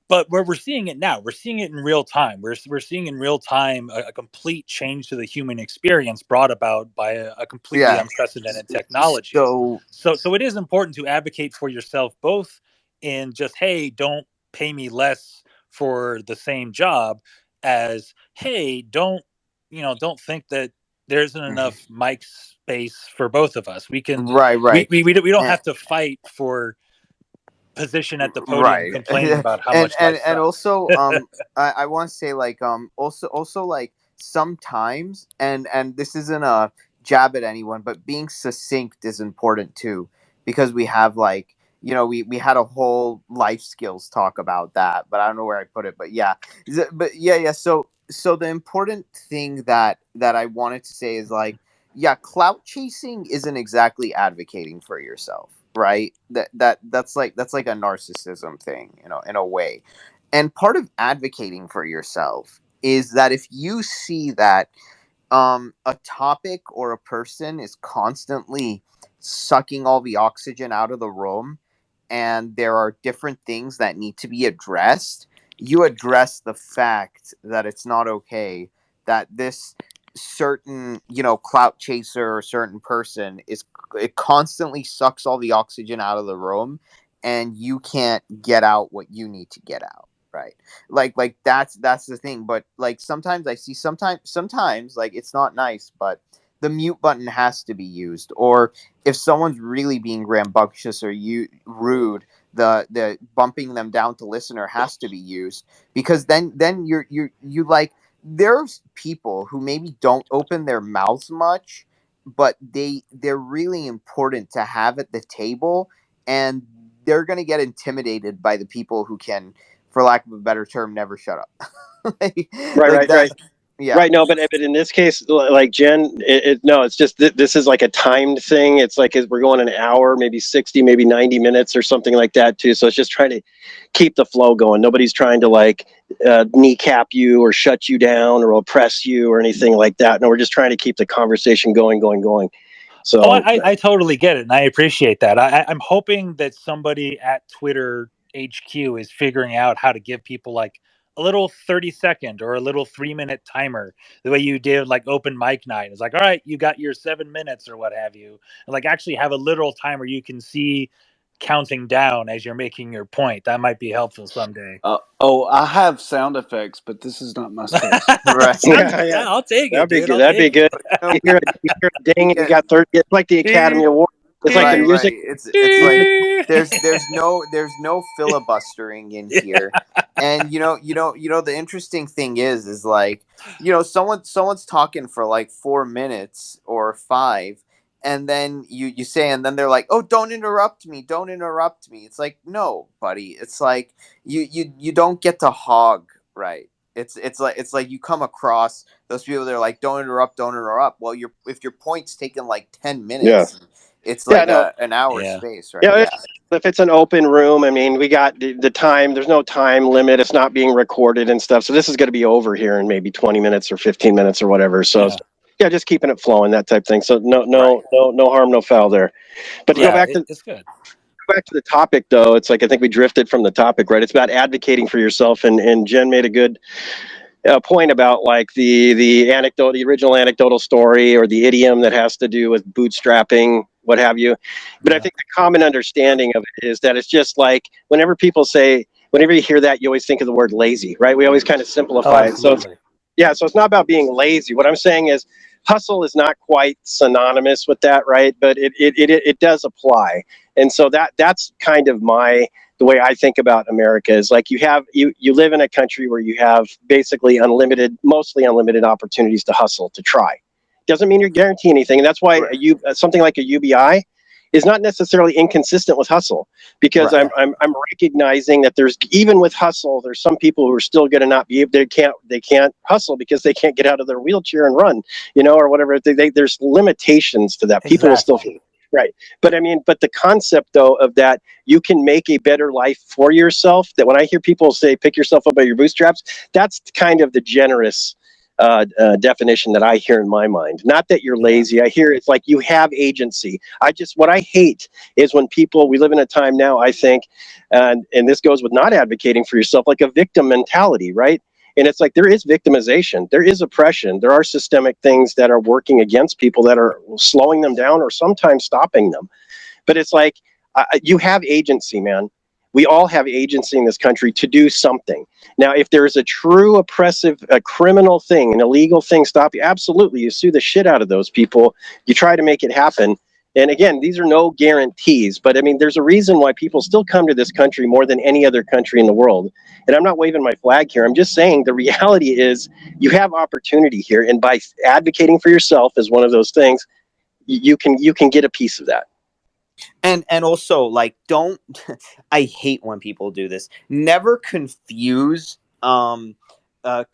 but where we're seeing it now, we're seeing it in real time. We're seeing in real time a complete change to the human experience brought about by a completely
Yeah.
unprecedented technology.
So
So it is important to advocate for yourself, both in just, hey, don't pay me less for the same job, as, hey, don't think that there isn't
mhm.
enough mic space for both of us. We can
Right,
we
right.
we don't
And,
have to fight for position at the podium
right.
complaining about how
and
much
and
life
and
sucks.
also I want to say, like, also like sometimes, and this isn't a jab at anyone, but being succinct is important too, because we have, like, we had a whole life skills talk about that, but I don't know where I put it. But yeah. But yeah, so the important thing that I wanted to say is, like, yeah, clout chasing isn't exactly advocating for yourself, right? That's like a narcissism thing, in a way. And part of advocating for yourself is that if you see that a topic or a person is constantly sucking all the oxygen out of the room, and there are different things that need to be addressed, you address the fact that it's not okay that this certain, clout chaser or certain person is, it constantly sucks all the oxygen out of the room, and you can't get out what you need to get out, right? Like that's the thing. But like sometimes I see, sometimes like it's not nice, but the mute button has to be used. Or if someone's really being rambunctious or rude, the bumping them down to listener has to be used, because then you like, there's people who maybe don't open their mouths much, but they're really important to have at the table, and they're going to get intimidated by the people who can, for lack of a better term, never shut up. like,
Right,
like
right,
that.
right.
Yeah.
Right. No, but in this case, like Jen, no, it's just this is like a timed thing. It's like we're going an hour, maybe 60, maybe 90 minutes or something like that too. So it's just trying to keep the flow going. Nobody's trying to like kneecap you or shut you down or oppress you or anything like that. No, we're just trying to keep the conversation going, going, going.
Oh,
So
I totally get it, and I appreciate that. I'm hoping that somebody at Twitter HQ is figuring out how to give people like a little 30-second or a little 3-minute timer, the way you did like open mic night. It's like, all right, you got your 7 minutes or what have you, and like actually have a literal timer you can see counting down as you're making your point. That might be helpful someday.
Oh, I have sound effects, but this is not my space.
Right.
yeah, yeah,
I'll take it,
that'd be
dude.
good.
I'll
That'd be
take
good.
No,
You hear a
we
ding, you
get
got 30. It's like the Academy
it.
Award. It's like the
right,
music.
right. It's like there's no filibustering in here. And the interesting thing is like, someone's talking for like 4 minutes or five, and then you say, and then they're like, oh, don't interrupt me, don't interrupt me. It's like, no, buddy. It's like you don't get to hog, right? It's like you come across those people that are like, don't interrupt, don't interrupt. Well, if your point's taken like 10
Yeah.
minutes, it's
Yeah,
like
no.
an hour
Yeah.
space, right?
Yeah,
Yeah.
if it's an open room, I mean, we got the time. There's no time limit. It's not being recorded and stuff. So this is going to be over here in maybe 20 minutes or 15 minutes or whatever. So
Yeah.
yeah, just keeping it flowing, that type thing. So
Right.
no harm, no foul there. But to
Right.
Yeah, it's good.
go back to the topic though, it's like I think we drifted from the topic, right? It's about advocating for yourself, and Jen made a good point about like the anecdote, the original anecdotal story, or the idiom that has to do with bootstrapping, what have you. But I
Yeah,
think the common understanding of it is that it's just like whenever people say, whenever you hear that, you always think of the word lazy, right? We always kind of
oh,
simplify it. So
absolutely.
yeah, so it's not about being lazy. What I'm saying is hustle is not quite synonymous with that, right? But it does apply. And so that's kind of the way I think about America is like you live in a country where you have basically mostly unlimited opportunities to hustle, to try. Doesn't mean you're guaranteeing anything. And that's why
Right.
something like a UBI is not necessarily inconsistent with hustle, because
Right.
Yeah,
I'm recognizing that there's, even with hustle, there's some people who are still going to not be able, they can't hustle because they can't get out of their wheelchair and run, or whatever. There's limitations to that. People will still,
exactly.
right. But I mean, but the concept though of that you can make a better life for yourself, that when I hear people say pick yourself up by your bootstraps, that's kind of the generous definition that I hear in my mind. Not that you're
Yeah,
lazy. I hear it's like you have agency. What I hate is when we live in a time now, I think, and this goes with not advocating for yourself, like a victim mentality, right? And it's like there is victimization, there is oppression, there are systemic things that are working against people, that are slowing them down or sometimes stopping them. But it's like you have agency, man. We all have agency in this country to do something. Now, if there is a true oppressive, a criminal thing, an illegal thing, stop you. Absolutely, you sue the shit out of those people. You try to make it happen. And again, these are no guarantees, but I mean, there's a reason why people still come to this country more than any other country in the world. And I'm not waving my flag here. I'm just saying the reality is you have opportunity here, and by advocating for yourself as one of those things, you can get a piece of that.
And also, like, don't I hate when people do this. Never confuse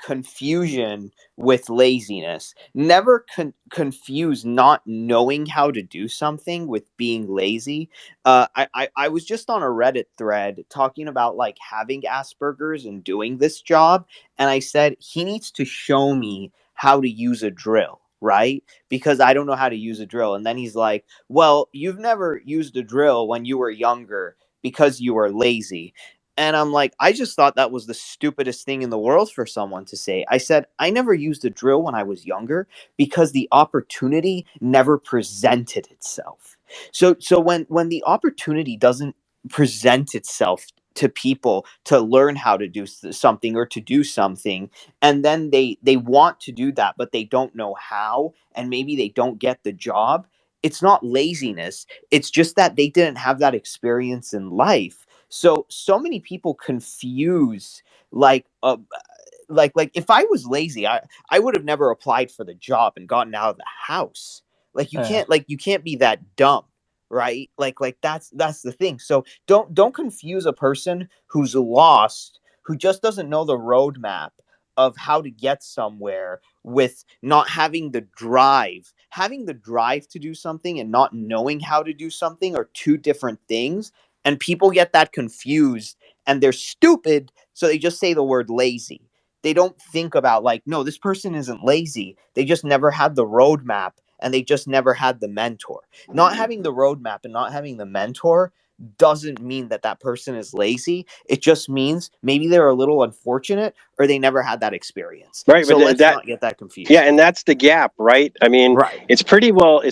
confusion with laziness. Never confuse not knowing how to do something with being lazy. I was just on a Reddit thread talking about like having Asperger's and doing this job, and I said he needs to show me how to use a drill, right? Because I don't know how to use a drill. And then he's like, well, you've never used a drill when you were younger because you were lazy. And I'm like, I just thought that was the stupidest thing in the world for someone to say. I said, I never used a drill when I was younger because the opportunity never presented itself. So when the opportunity doesn't present itself to people to learn how to do something or to do something, and then they want to do that but they don't know how, and maybe they don't get the job, it's not laziness. It's just that they didn't have that experience in life. So many people confuse like like if I was lazy, I would have never applied for the job and gotten out of the house.
yeah.
Like you can't be that dumb, right? Like that's the thing. So don't confuse a person who's lost, who just doesn't know the roadmap, of how to get somewhere with not having the drive. Having the drive to do something and not knowing how to do something are two different things. And people get that confused and they're stupid. So they just say the word lazy. They don't think about, like, no, this person isn't lazy. They just never had the roadmap and they just never had the mentor. Not having the roadmap and not having the mentor doesn't mean that that person is lazy. It just means maybe they're a little unfortunate or they never had that experience.
Right,
So
but
let's
that
not get that
yeah,
confused.
and that's the gap, right? I mean,
Right.
it's pretty well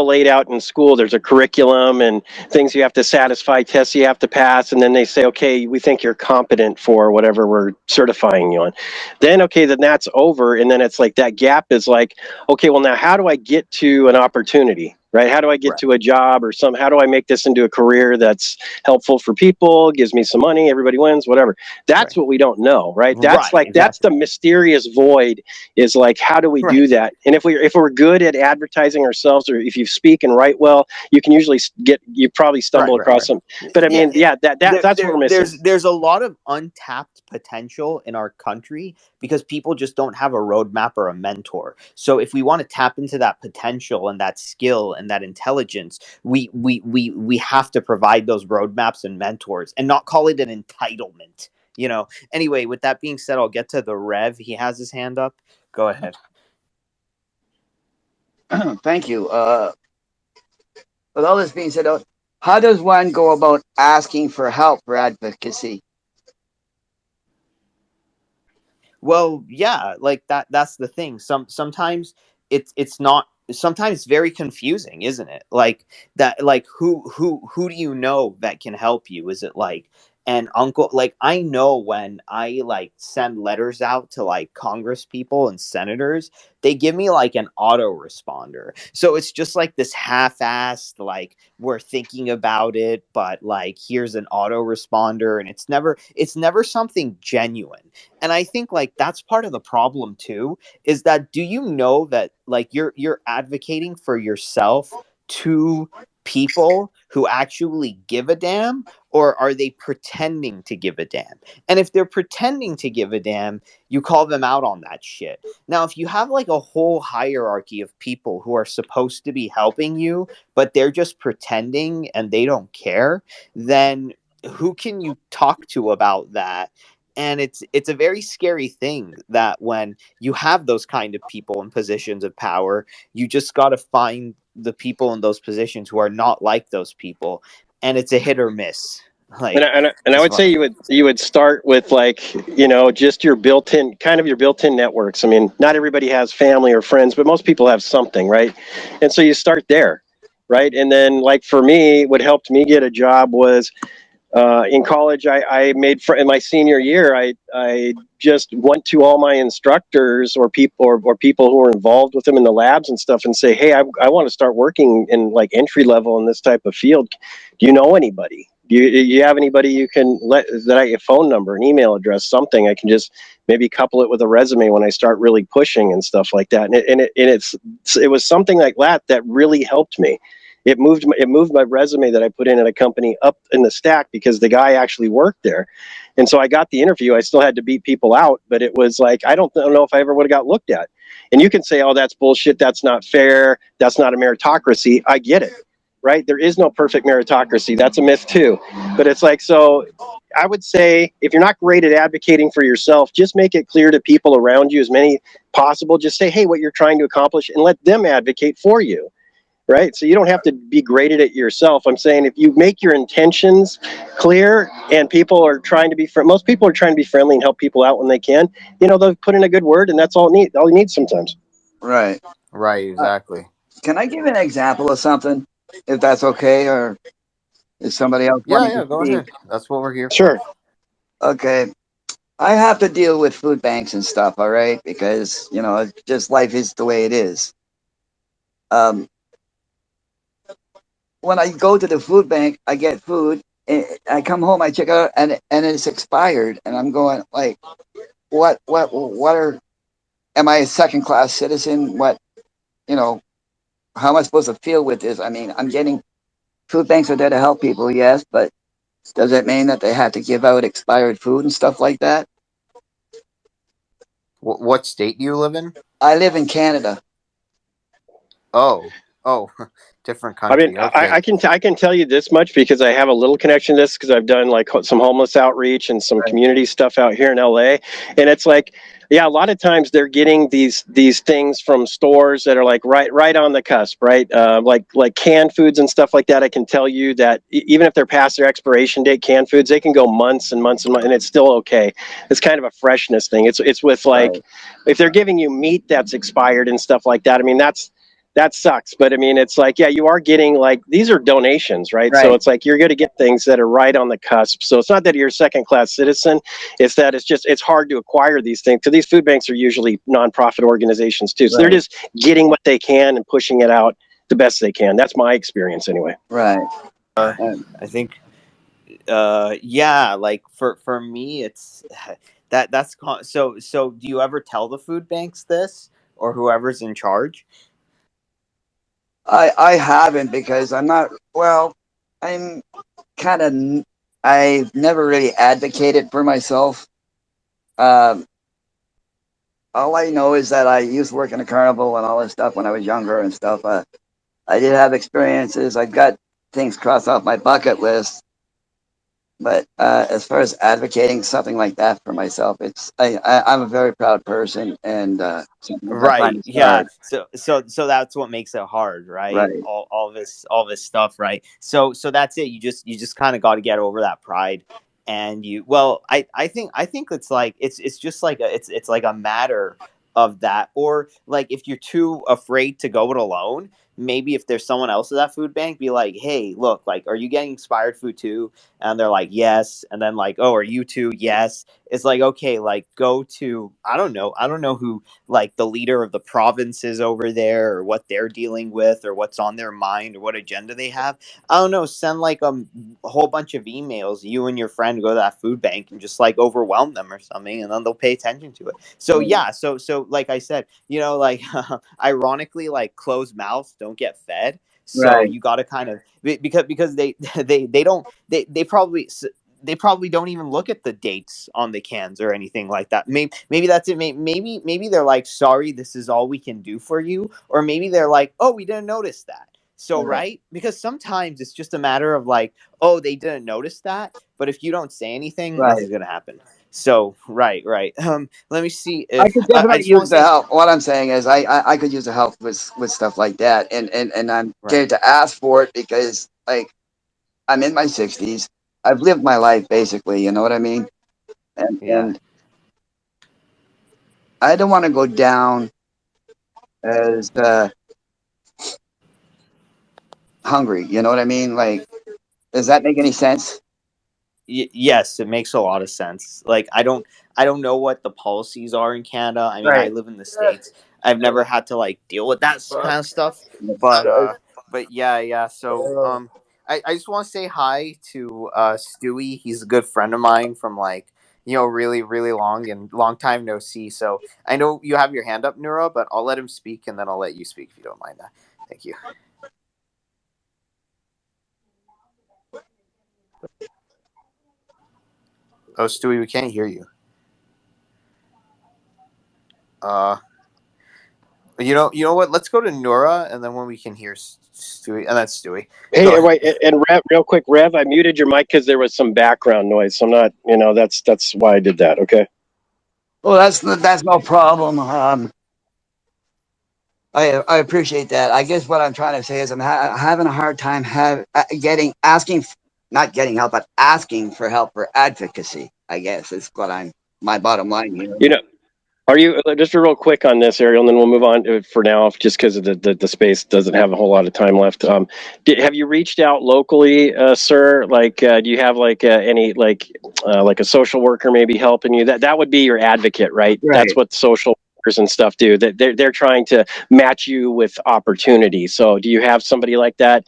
laid out in school. There's a curriculum and things you have to satisfy, tests you have to pass, and then they say, okay, we think you're competent for whatever we're certifying you on. Then okay, then that's over, and then it's like that gap is like, okay, well now how do I get to an opportunity? Right? How do I get
Right.
to a job or some? How do I make this into a career that's helpful for people, gives me some money, everybody wins, whatever? That's
Right.
what we don't know, right? That's
Right.
like that's the
Exactly.
mysterious void is like how do we do
Right.
that? And if we're good at advertising ourselves, or if you speak and write well, you can usually you probably stumble
Right, right,
across
right.
some. But I
Yeah,
mean, yeah, that's what we're missing.
there's a lot of untapped potential in our country because people just don't have a roadmap or a mentor. So if we want to tap into that potential and that skill and that intelligence, we have to provide those roadmaps and mentors and not call it an entitlement. Anyway, with that being said, I'll get to the Rev. He has his hand up. Go ahead.
Thank you. With all this being said, how does one go about asking for help for advocacy?
Well, yeah, like that's the thing. Sometimes it's not, sometimes it's very confusing, isn't it? Like that, like who do you know that can help you? Is it like an uncle? Like I know when I like send letters out to like Congress people and senators, they give me like an autoresponder. So it's just like this half-assed, like we're thinking about it, but like here's an autoresponder, and it's never something genuine. And I think like that's part of the problem too, is that do you know that like you're advocating for yourself to people who actually give a damn, or are they pretending to give a damn? And if they're pretending to give a damn, you call them out on that shit. Now if you have like a whole hierarchy of people who are supposed to be helping you but they're just pretending and they don't care, then who can you talk to about that? And it's a very scary thing that when you have those kind of people in positions of power, you just got to find the people in those positions who are not like those people, and it's a hit or miss.
And
Like
I
as
would
far
say you would start with like just your built-in networks. I mean, not everybody has family or friends, but most people have something, right? And so you start there, right? And then like for me, what helped me get a job was in college, I made in my senior year. I just went to all my instructors or people who were involved with them in the labs and stuff, and say, hey, I want to start working in like entry level in this type of field. Do you know anybody? Do you have anybody you can let that I a phone number, an email address, something I can just maybe couple it with a resume when I start really pushing and stuff like that. It was something like that really helped me. It moved my resume that I put in at a company up in the stack because the guy actually worked there. And so I got the interview. I still had to beat people out, but it was like I don't know if I ever would have got looked at. And you can say, "Oh, that's bullshit. That's not fair. That's not a meritocracy." I get it. Right? There is no perfect meritocracy. That's a myth too. But it's like so I would say if you're not great at advocating for yourself, just make it clear to people around you as many possible. Just say, "Hey, what you're trying to accomplish," and let them advocate for you, right? So you don't have to be great at it yourself. I'm saying if you make your intentions clear and people are trying to most people are trying to be friendly and help people out when they can, they'll put in a good word and that's all you need sometimes.
Right.
right,
Uh,
exactly.
can I give an example of something, if that's okay, or is somebody else
Yeah,
wanting to
yeah, go
speak?
ahead. That's what we're here for.
Sure.
Okay. I have to deal with food banks and stuff, all right, because just life is the way it is. Um, when I go to the food bank, I get food. And I come home, I check out, and it's expired, and I'm going like, what are? Am I a second class citizen? You know, how am I supposed to feel with this? I mean, I'm getting food banks are there to help people, yes, but does it mean that they have to give out expired food and stuff like that?
What state do you live in?
I live in Canada.
Oh, oh, different
I mean,
country. Okay.
I can tell you this much because I have a little connection to this because I've done like some homeless outreach and some
Right.
community stuff out here in LA, and it's like, yeah, a lot of times they're getting these things from stores that are like right on the cusp, right? Like canned foods and stuff like that. I can tell you that even if they're past their expiration date, canned foods they can go months and months and months, and it's still okay. It's kind of a freshness thing. It's with like
Right.
if they're giving you meat that's expired and stuff like that. I mean that sucks. But I mean, it's like, yeah, you are getting like these are donations, right? So
Right.
it's like you're going to get things that are right on the cusp. So it's not that you're a second class citizen. It's that it's hard to acquire these things because these food banks are usually nonprofit organizations too. So they're
Right.
just getting what they can and pushing it out the best they can. That's my experience anyway.
Right.
Uh,
Um,
I think yeah, like for me it's so do you ever tell the food banks this or whoever's in charge?
I haven't because I'm not well. I'm kind of I've never really advocated for myself. Um, all I know is that I used to work in a carnival and all this stuff when I was younger and stuff. I did have experiences. I got things crossed off my bucket list. But as far as advocating something like that for myself, I'm a very proud person, and sometimes I find
Right.
it
Yeah.
hard.
So that's what makes it hard, right?
Right.
All this stuff, right? So that's it. You just kind of got to get over that pride, and I think it's just like it's like a matter of that, or like if you're too afraid to go it alone. Maybe if there's someone else at that food bank, be like, hey, look, like, are you getting expired food too? And they're like, yes. And then like, oh, are you too? Yes. It's like, okay, like go to I don't know who like the leader of the provinces over there or what they're dealing with or what's on their mind or what agenda they have. I don't know, send like a whole bunch of emails, you and your friend go to that food bank and just like overwhelm them or something, and then they'll pay attention to it. So yeah, so like I said, like ironically, like closed mouths don't get fed. So
Right.
you got to kind of because they they don't they probably don't even look at the dates on the cans or anything like that. Maybe that's it. Maybe they're like, sorry, this is all we can do for you, or maybe they're like, oh, we didn't notice that. So
Right.
right, because sometimes it's just a matter of like, oh, they didn't notice that, but if you don't say anything,
Right.
nothing's gonna happen. So right. Let me see
I
if
could
I
definitely
just want
use
to
the
say
help. What I'm saying is, I could use the help with stuff like that, and I'm
right.
scared to ask for it because like I'm in my 60s. I've lived my life basically. You know what I mean? And
Yeah.
and I don't want to go down as hungry. You know what I mean? Like, does that make any sense?
Yes, it makes a lot of sense. Like I don't know what the policies are in Canada. I mean, I
Right.
live in the States. I've never had to like deal with that kind of stuff. But yeah. So I just want to say hi to Stewie. He's a good friend of mine from like really really long time no see. So I know you have your hand up, Nura, but I'll let him speak and then I'll let you speak if you don't mind that. Thank you. Oh, Stewie, we can't hear you. Uh, you know what? Let's go to Nora, and then when we can hear Stewie, and that's Stewie. Go
Hey,
ahead.
wait, and Rev, real quick, Rev, I muted your mic because there was some background noise. So I'm not, that's why I did that. Okay.
Well, that's no problem. I appreciate that. I guess what I'm trying to say is having a hard time getting asking, not getting help, but asking for help for advocacy. I guess is what I'm my bottom line here.
You know, Are you just real quick on this, Ariel, and then we'll move on for now, just because the space doesn't have a whole lot of time left. Have you reached out locally, sir? Like, do you have like any like a social worker maybe helping you? That would be your advocate, right? That's
Right.
what social workers and stuff do. That they're trying to match you with opportunity. So, do you have somebody like that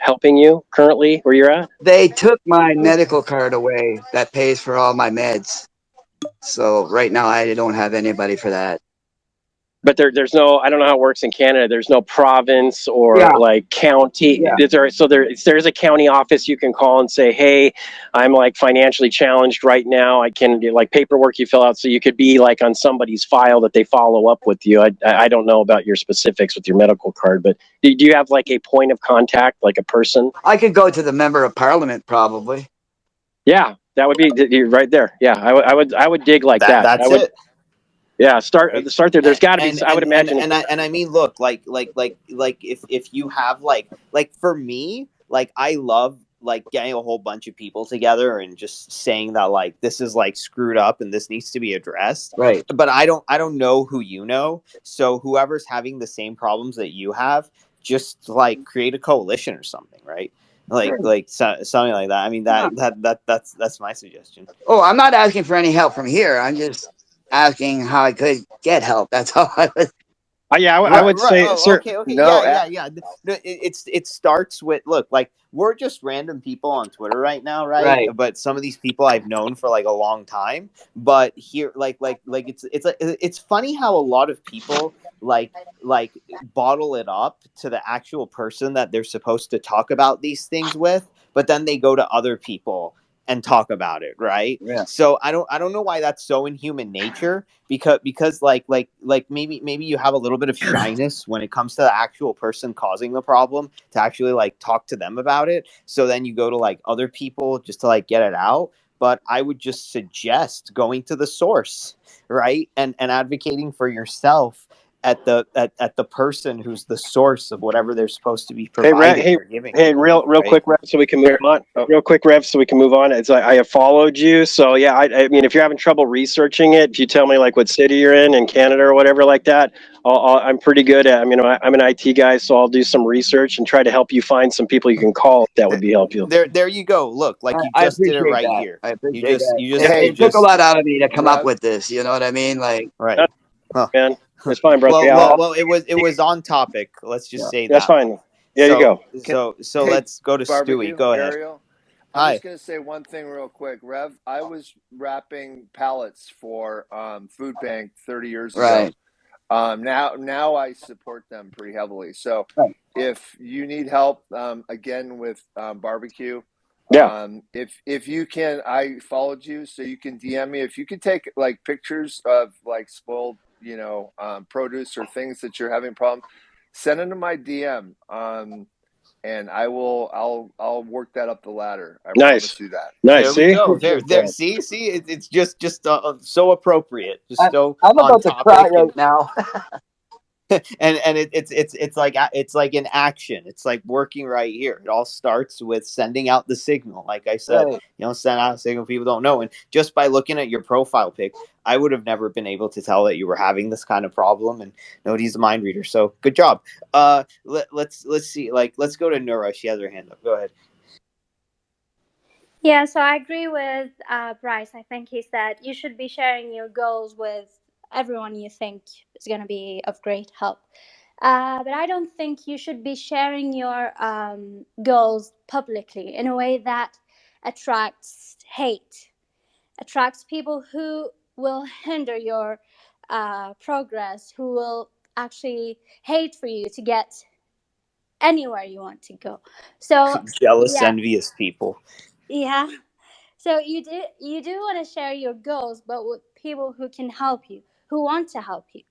helping you currently where you're at?
They took my medical card away that pays for all my meds. So right now I don't have anybody for that.
but there's no, I don't know how it works in Canada. There's no province or
Yeah,
like county.
yeah,
There's a county office you can call and say, hey, I'm like financially challenged right now. I can do like paperwork you fill out, so you could be like on somebody's file that they follow up with you. I don't know about your specifics with your medical card, but do you have like a point of contact, like a person?
I could go to the member of parliament probably.
Yeah, that would be right there. Yeah, I would dig like that. I
That's
would.
it.
Yeah,
Right.
start there. There's got to be. I would imagine.
And I mean, look, like if you have like for me, like I love like getting a whole bunch of people together and just saying that like this is like screwed up and this needs to be addressed.
Right.
But I don't know who you know, so whoever's having the same problems that you have, just like create a coalition or something, right?
Sure.
Something like that. I mean
Yeah.
that's my suggestion.
Oh, I'm not asking for any help from here. I'm just asking how I could get help. That's all I was.
Yeah, I
Right,
would
right.
say,
Oh,
sir.
okay, okay.
No,
Yeah, yeah, yeah. No, it starts with look, like we're just random people on Twitter right now, right?
Right.
But some of these people I've known for like a long time. But here, it's funny how a lot of people like bottle it up to the actual person that they're supposed to talk about these things with, but then they go to other people and talk about it, right?
Yeah.
So I don't know why that's so in human nature, because maybe you have a little bit of shyness when it comes to the actual person causing the problem to actually like talk to them about it, so then you go to like other people just to like get it out. But I would just suggest going to the source, right, and advocating for yourself at the person who's the source of whatever they're supposed to be
Hey,
providing or giving,
hey, real
right?
quick, Rev, so we can move
here.
on.
Oh,
Real quick, Rev, so we can move on. It's like I have followed you, so yeah. I mean, if you're having trouble researching it, if you tell me like what city you're in Canada or whatever like that, I'm pretty good at. I mean, I'm an IT guy, so I'll do some research and try to help you find some people you can call if that would be helpful.
There you go. Look, like you
I
just did it
appreciate
right
that.
here.
I appreciate that.
hey,
You
It took a
just
lot out of me to come up
Rev.
with this. You know what I mean? Like,
right. Huh.
Man, that's fine, brother. Yeah,
Well, it was on topic. Let's just
yeah.
say
that's
that.
fine. Yeah, you
So
go.
Can, hey,
let's go to Stewie.
barbecue
Go ahead.
Ariel. I'm
Hi.
just gonna say one thing real quick, Rev. I was wrapping pallets for food bank 30 years ago.
Right.
Now I support them pretty heavily. So
Right.
if you need help, again with barbecue,
Yeah,
if you can, I followed you, so you can DM me. If you could take like pictures of like spoiled, produce or things that you're having problem, send them to my DM. And I'll work that up the ladder. I
nice,
promise you that.
nice.
There we
See,
go.
Appreciate
There.
that.
See. It's just so appropriate.
I,
Just so
I'm
on
about to cry
topic.
right now.
And it's like in action. It's like working right here. It all starts with sending out the signal. Like I said,
Right.
send out a signal people don't know. And just by looking at your profile pic, I would have never been able to tell that you were having this kind of problem. And nobody's a mind reader, so good job. Let's see. Like, let's go to Nura. She has her hand up. Go ahead.
Yeah, so I agree with Bryce. I think he said you should be sharing your goals with everyone you think is going to be of great help. But I don't think you should be sharing your goals publicly in a way that attracts hate, attracts people who will hinder your progress, who will actually hate for you to get anywhere you want to go. So,
Jealous,
yeah,
envious people.
yeah. So you do want to share your goals, but with people who can help you, who want to help you.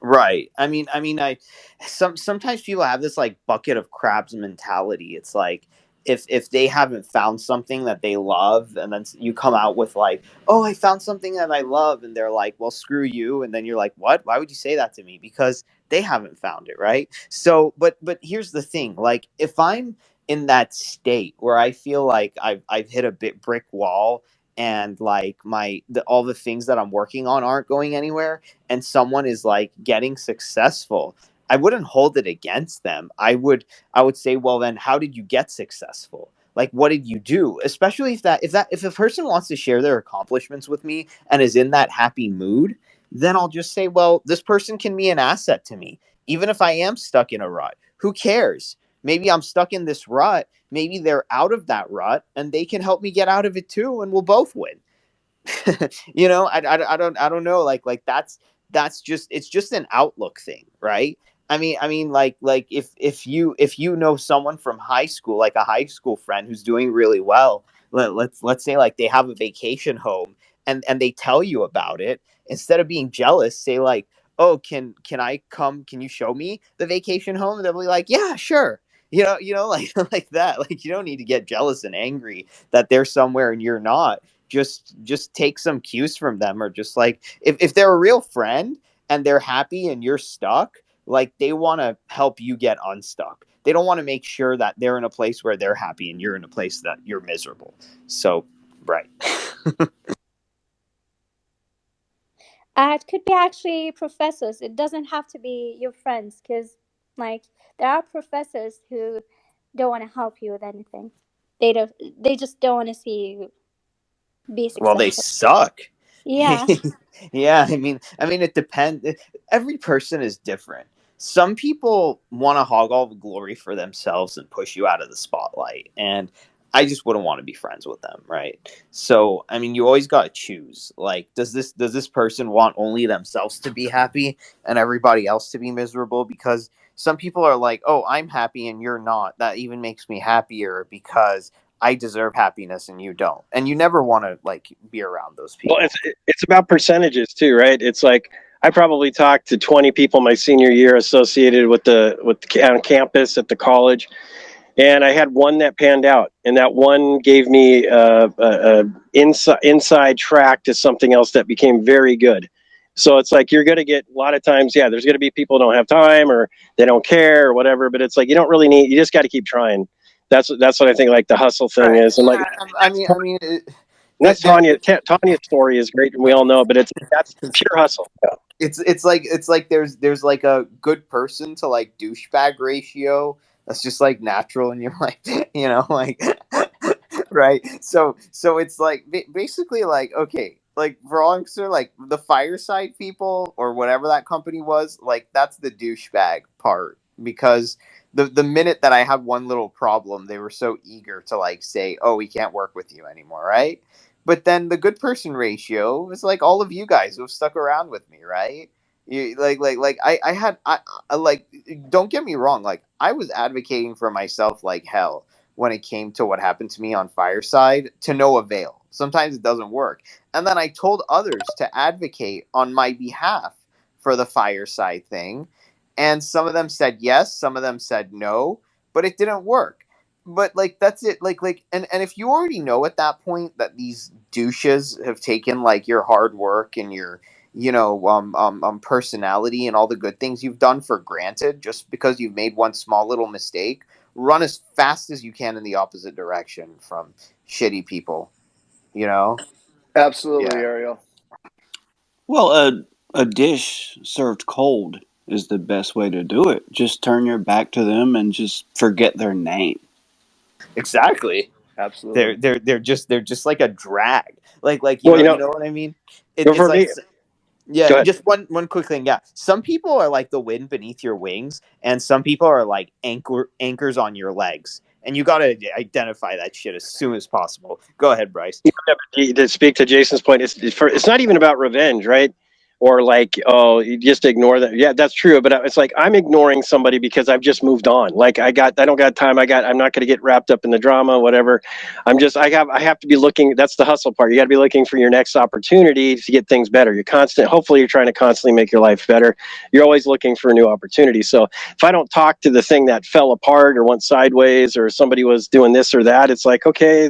Right. I sometimes people have this like bucket of crabs mentality. It's like if they haven't found something that they love, and then you come out with like, "Oh, I found something that I love," and they're like, "Well, screw you," and then you're like, "What? Why would you say that to me?" Because they haven't found it, right? So, but here's the thing: like, if I'm in that state where I feel like I've hit a bit brick wall, and like all the things that I'm working on aren't going anywhere, and someone is like getting successful, I wouldn't hold it against them. I would say, well, then how did you get successful? Like, what did you do? Especially if a person wants to share their accomplishments with me and is in that happy mood, then I'll just say, well, this person can be an asset to me, even if I am stuck in a rut. Who cares? Maybe I'm stuck in this rut. Maybe they're out of that rut and they can help me get out of it too, and we'll both win. I don't know, like it's just an outlook thing, right? I mean, like if you know someone from high school, like a high school friend who's doing really well, let's say like they have a vacation home, and they tell you about it. Instead of being jealous, say like, oh, can I come, can you show me the vacation home? And they'll be like, yeah, sure. Like like that. Like, you don't need to get jealous and angry that they're somewhere and you're not. Just take some cues from them, or just like, if they're a real friend and they're happy and you're stuck, like they want to help you get unstuck. They don't want to make sure that they're in a place where they're happy and you're in a place that you're miserable. So, right.
It could be actually professors. It doesn't have to be your friends, because, like, there are professors who don't want to help you with anything. They don't. They just don't want to see you be
Well, they
successful.
suck.
Yeah.
Yeah, I mean it depends. Every person is different. Some people want to hog all the glory for themselves and push you out of the spotlight, and I just wouldn't want to be friends with them, right? So, I mean, you always got to choose. Like, does this person want only themselves to be happy and everybody else to be miserable? Because some people are like, "Oh, I'm happy and you're not. That even makes me happier because I deserve happiness and you don't." And you never want to like be around those
Well,
people.
it's about percentages too, right? It's like I probably talked to 20 people my senior year associated with the on campus at the college, and I had one that panned out, and that one gave me a inside track to something else that became very good. So it's like you're going to get a lot of times, yeah. There's going to be people who don't have time or they don't care or whatever, but it's like you don't really need. You just got to keep trying. That's what I think. Like the hustle thing
Right.
is, and like
Yeah. I mean,
that's
there,
Tanya's story is great, and we all know, but it's that's pure hustle. Yeah.
it's like there's like a good person to like douchebag ratio that's just like natural in your life, like right. So it's like basically like, okay, like for all I'm concerned, like the fireside people or whatever that company was, like that's the douchebag part, because the minute that I had one little problem, they were so eager to like say, oh, we can't work with you anymore, right? But then the good person ratio is like all of you guys who have stuck around with me, right? Like I had I like, don't get me wrong, like I was advocating for myself like hell when it came to what happened to me on Fireside, to no avail. Sometimes it doesn't work. And then I told others to advocate on my behalf for the Fireside thing, and some of them said yes, some of them said no, but it didn't work. But like that's it. And if you already know at that point that these douches have taken like your hard work and your personality and all the good things you've done for granted just because you've made one small little mistake, run as fast as you can in the opposite direction from shitty people. You know?
Absolutely,
Yeah.
Ariel.
Well, a dish served cold is the best way to do it. Just turn your back to them and just forget their name.
Exactly.
Absolutely.
They're just like a drag. Like
Well,
you know what I mean? It's
for
like,
me,
yeah,
go ahead.
just one quick thing. Yeah, some people are like the wind beneath your wings, and some people are like anchors on your legs, and you got to identify that shit as soon as possible. Go ahead, Bryce.
To speak to Jason's point, it's not even about revenge, right? Or like, oh, you just ignore them. Yeah, that's true. But it's like I'm ignoring somebody because I've just moved on. Like I don't got time. I'm not going to get wrapped up in the drama, whatever. I have to be looking. That's the hustle part. You got to be looking for your next opportunity to get things better. Hopefully you're trying to constantly make your life better. You're always looking for a new opportunity. So if I don't talk to the thing that fell apart or went sideways or somebody was doing this or that, it's like, okay,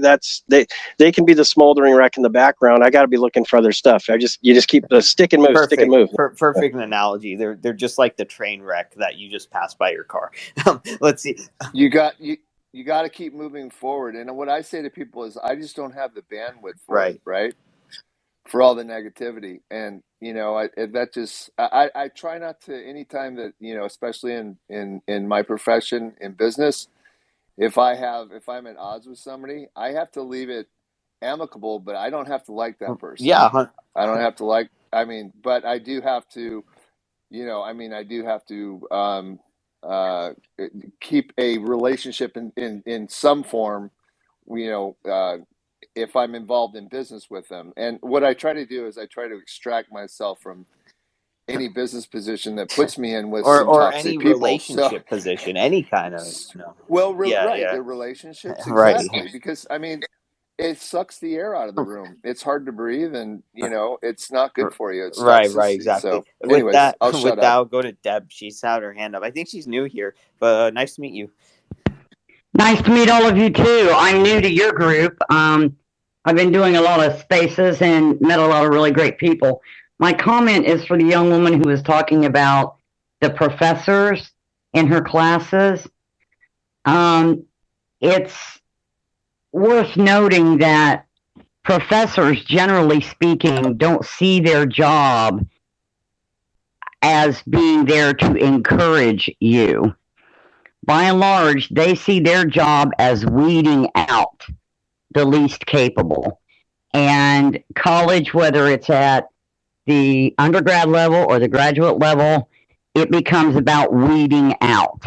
they can be the smoldering wreck in the background. I got to be looking for other stuff. You just keep the stick and
Perfect,
move.
perfect analogy. They're just like the train wreck that you just passed by your car. Let's see.
You got to keep moving forward. And what I say to people is, I just don't have the bandwidth for it,
Right.
right? For all the negativity, and I try not to, anytime that, especially in my profession in business, if I'm at odds with somebody, I have to leave it amicable, but I don't have to like that person.
Yeah.
I don't have to like, but I do have to, I do have to uh, keep a relationship in some form, you know, uh, if I'm involved in business with them. And what I try to do is I try to extract myself from any business position that puts me in with some
or any
toxic people. So,
relationship position, any kind of, you know.
well,
Yeah,
right,
yeah.
the relationships,
Right.
exactly. Because I mean, it sucks the air out of the room. It's hard to breathe, and it's not good for you. It's
Right,
toxicity.
exactly.
So, anyways, I'll
With
shut
that,
up.
I'll go to Deb. She's had her hand up. I think she's new here, but nice to meet you.
Nice to meet all of you too. I'm new to your group. I've been doing a lot of spaces and met a lot of really great people. My comment is for the young woman who was talking about the professors in her classes. It's worth noting that professors, generally speaking, don't see their job as being there to encourage you. By and large, they see their job as weeding out the least capable. And college, whether it's at the undergrad level or the graduate level, it becomes about weeding out.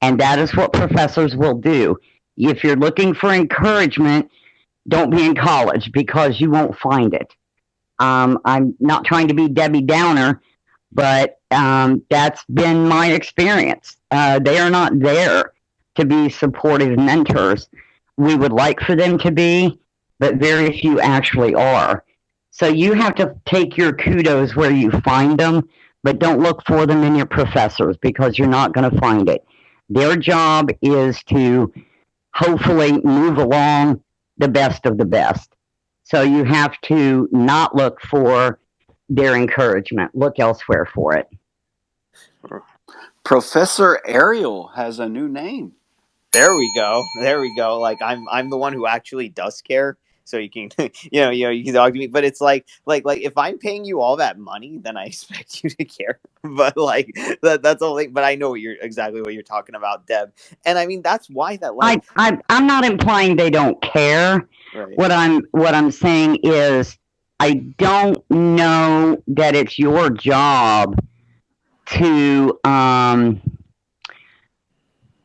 And that is what professors will do. If you're looking for encouragement, don't be in college because you won't find it. I'm not trying to be Debbie Downer, but that's been my experience. They are not there to be supportive mentors. We would like for them to be, but very few actually are. So you have to take your kudos where you find them, but don't look for them in your professors because you're not going to find it. Their job is to hopefully move along the best of the best. So you have to not look for their encouragement. Look elsewhere for it.
Professor Ariel has a new name.
There we go. There we go. Like I'm the one who actually does care. So you can, you can talk to me. But it's like if I'm paying you all that money, then I expect you to care. But like that's all. But I know exactly what you're talking about, Deb. And I mean that's why that like
I'm not implying they don't care.
right.
What I'm saying is I don't know that it's your job to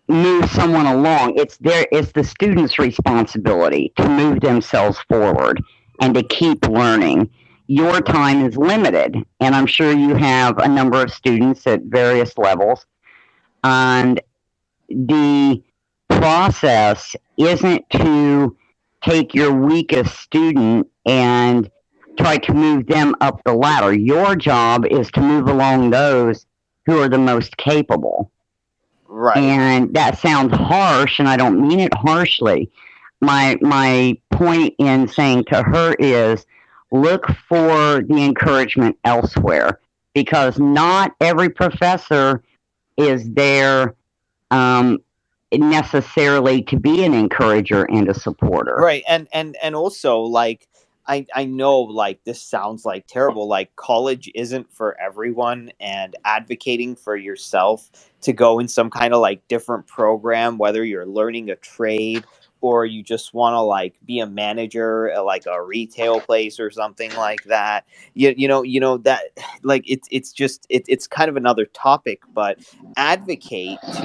move someone along. It's the student's responsibility to move themselves forward and to keep learning. Your time is limited, and I'm sure you have a number of students at various levels. And the process isn't to take your weakest student and try to move them up the ladder. Your job is to move along those who are the most capable.
Right.
And that sounds harsh, and I don't mean it harshly. My point in saying to her is look for the encouragement elsewhere because not every professor is there necessarily to be an encourager and a supporter.
Right. And also like I know like this sounds like terrible, like college isn't for everyone, and advocating for yourself to go in some kind of like different program, whether you're learning a trade or you just want to like be a manager at like a retail place or something like that. You know that like it's kind of another topic, but advocate to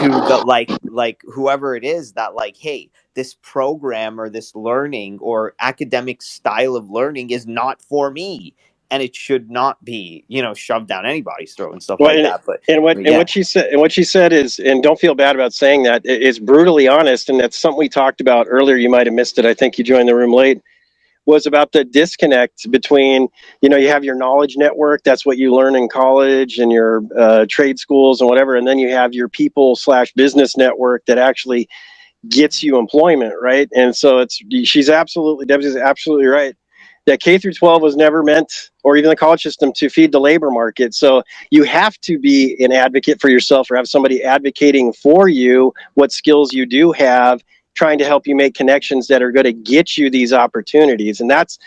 the like whoever it is that like, hey, this program or this learning or academic style of learning is not for me, and it should not be shoved down anybody's throat and stuff
Well,
like that. But
what she said is, and don't feel bad about saying that, is brutally honest, and that's something we talked about earlier. You might have missed it. I think you joined the room late. Was about the disconnect between, you have your knowledge network, that's what you learn in college and your trade schools and whatever, and then you have your people/business network that actually gets you employment, right? And so Debbie's absolutely right that K through 12 was never meant, or even the college system, to feed the labor market. So you have to be an advocate for yourself or have somebody advocating for you what skills you do have, trying to help you make connections that are going to get you these opportunities. And that's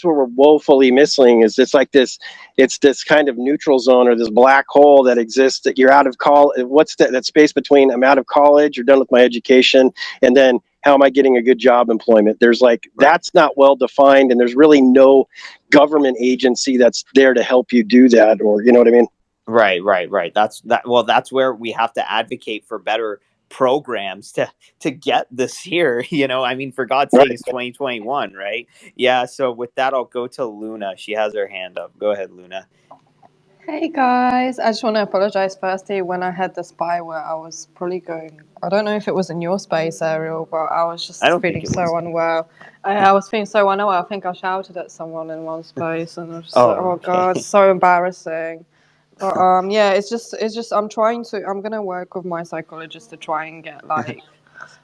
where we're woefully missing. Is it's this kind of neutral zone or this black hole that exists, that you're out of college. What's that space between I'm out of college or done with my education, and then how am I getting a good job employment? There's that's not well defined, and there's really no government agency that's there to help you do that, or you know what I mean?
Right. That's where we have to advocate for better programs to get this here. I mean, for God's sake, it's 2021, right? Yeah. So with that, I'll go to Luna. She has her hand up. Go ahead, Luna.
Hey guys, I just want to apologize firstly when I had the spy where I was probably going. I don't know if it was in your space, Ariel, but I was
I
just
don't think
feeling
it was.
so unwell. I was feeling so unwell. I think I shouted at someone in one space, and I was just like,
Oh,
oh god,
okay.
so embarrassing. But yeah, it's just I'm trying to. I'm gonna work with my psychologist to try and get like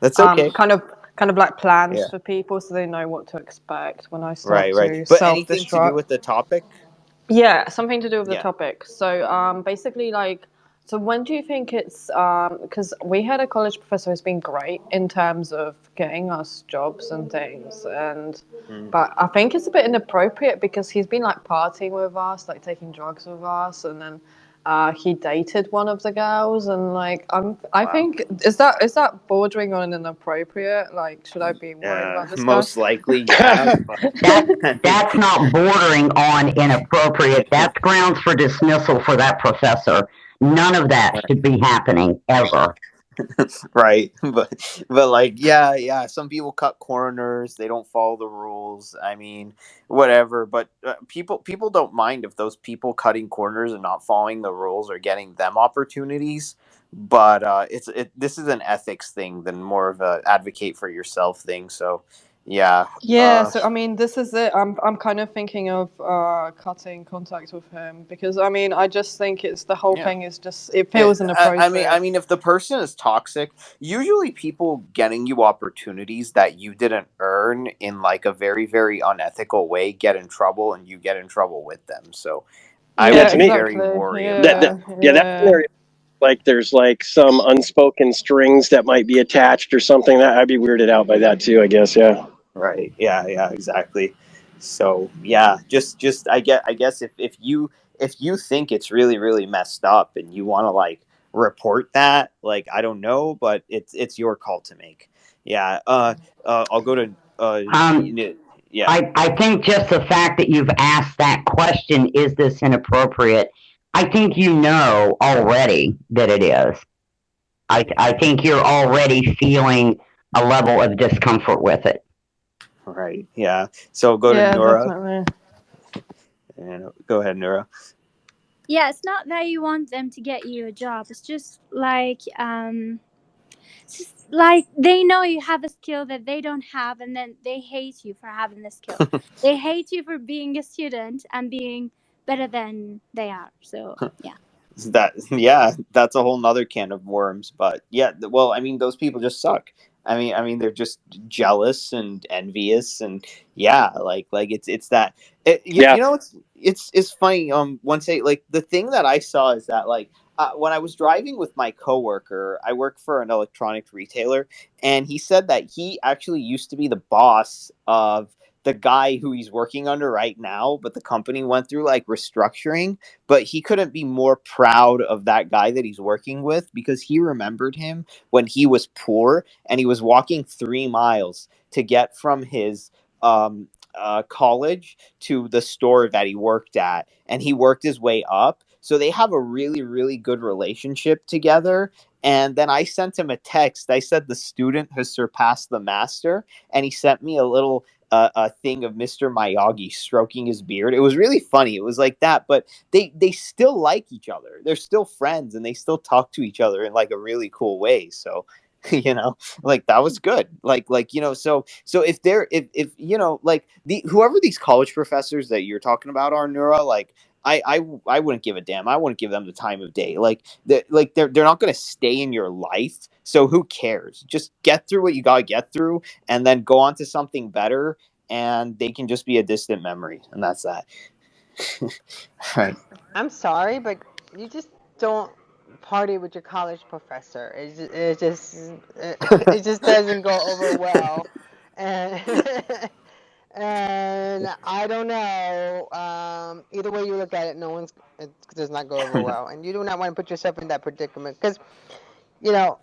That's okay.
kind of like plans
Yeah.
for people so they know what to expect when I start
Right, right.
to
But
self
anything to do
destruct.
with the topic?
Yeah, something to do with the
Yeah.
topic. So, basically, like, so when do you think it's, because we had a college professor who's been great in terms of getting us jobs and things, and,
Mm.
but I think it's a bit inappropriate because he's been like partying with us, like taking drugs with us, and then, he dated one of the girls, and like, I
Wow.
think, is that bordering on inappropriate? Like, should I be worried about this guy?
Most likely, yeah. But
That
I think,
that's not bordering on inappropriate. That's grounds for dismissal for that professor. None of that should be happening ever.
right. But like, yeah, yeah. Some people cut corners. They don't follow the rules. I mean, whatever. But people don't mind if those people cutting corners and not following the rules are getting them opportunities. But this is an ethics thing than more of a advocate for yourself thing. So, yeah.
Yeah, so I mean, this is it. I'm kind of thinking of cutting contact with him because I mean, I just think it's the whole
Yeah.
thing is just it feels
I
inappropriate.
mean, if the person is toxic, usually people getting you opportunities that you didn't earn in like a very, very unethical way get in trouble, and you get in trouble with them. So I
Yeah,
Yeah,
would
to
be
me,
very
exactly.
wary of
that,
that.
that
Yeah,
yeah, that
yeah.
scenario, like there's like some unspoken strings that might be attached or something. That I'd be weirded out by that too. I guess. Yeah.
Right. Yeah. Yeah. Exactly. So yeah, just I guess if you think it's really really messed up and you want to like report that, like I don't know, but it's your call to make. Yeah. I'll go to
Um,
yeah.
I think just the fact that you've asked that question, is this inappropriate? I think you know already that it is. I think you're already feeling a level of discomfort with it.
Right. Yeah. So go to
Yeah,
Nora
definitely.
and go ahead, Nora.
Yeah, it's not that you want them to get you a job. It's just like they know you have a skill that they don't have, and then they hate you for having the skill. They hate you for being a student and being better than they are. So yeah.
That yeah, that's a whole nother can of worms. But yeah, well, I mean, those people just suck. I mean, they're just jealous and envious, and yeah, like it's that.
Yeah.
You know, it's funny. Once like the thing that I saw is that like when I was driving with my coworker, I work for an electronics retailer, and he said that he actually used to be the boss of the guy who he's working under right now, but the company went through like restructuring, but he couldn't be more proud of that guy that he's working with because he remembered him when he was poor and he was walking 3 miles to get from his college to the store that he worked at, and he worked his way up. So they have a really, really good relationship together. And then I sent him a text. I said the student has surpassed the master, and he sent me a little a thing of Mr. Miyagi stroking his beard. It was really funny. It was like that, but they still like each other. They're still friends, and they still talk to each other in like a really cool way. So like that was good. So if like the whoever these college professors that you're talking about are, Neura, like I wouldn't give a damn. I wouldn't give them the time of day. They're not going to stay in your life. So who cares? Just get through what you got to get through, and then go on to something better, and they can just be a distant memory, and that's that. Right.
I'm sorry, but you just don't party with your college professor. It just doesn't go over well, and and I don't know. Either way you look at it, it does not go over well, and you do not want to put yourself in that predicament because you know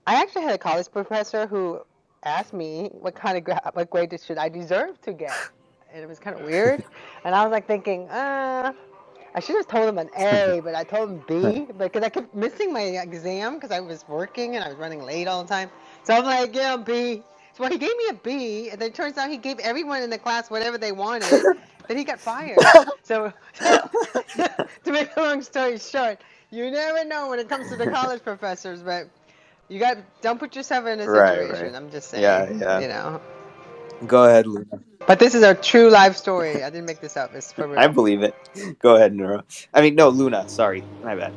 I actually had a college professor who asked me what grade should I deserve to get, and it was kind of weird, and I was like thinking, I should have told him an A, but I told him B because I kept missing my exam because I was working and I was running late all the time. So I'm like, yeah, B. So he gave me a B, and then it turns out he gave everyone in the class whatever they wanted, Then he got fired. So, to make a long story short, you never know when it comes to the college professors, but don't put yourself in a
Right, right.
situation. I'm just
Yeah,
saying,
yeah.
you know.
Go ahead, Luna.
But this is a true life story. I didn't make this up. It's for
I
real.
believe it. Go ahead, Nora. I mean, no, Luna. Sorry, my bad.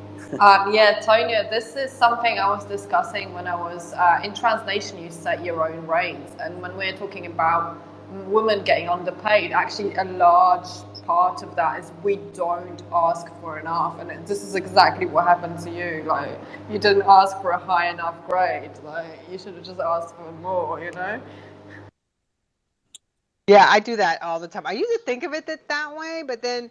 Yeah, Tonya, this is something I was discussing when I was in translation. You set your own rates, and when we're talking about women getting underpaid, actually a large part of that is we don't ask for enough, and this is exactly what happened to you. Like, you didn't ask for a high enough grade. Like, you should have just asked for more. You know.
Yeah, I do that all the time. I used to think of it that way, but then,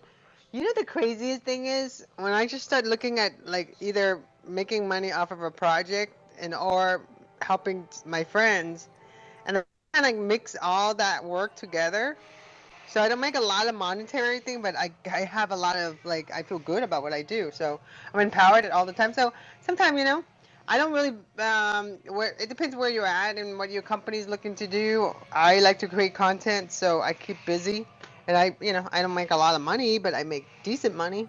the craziest thing is when I just start looking at like either making money off of a project or helping my friends, and I like mix all that work together. So I don't make a lot of monetary thing, but I have a lot of like I feel good about what I do. So I'm empowered all the time. So sometimes I don't really it depends where you're at and what your company's looking to do. I like to create content, so I keep busy, and I don't make a lot of money, but I make decent money,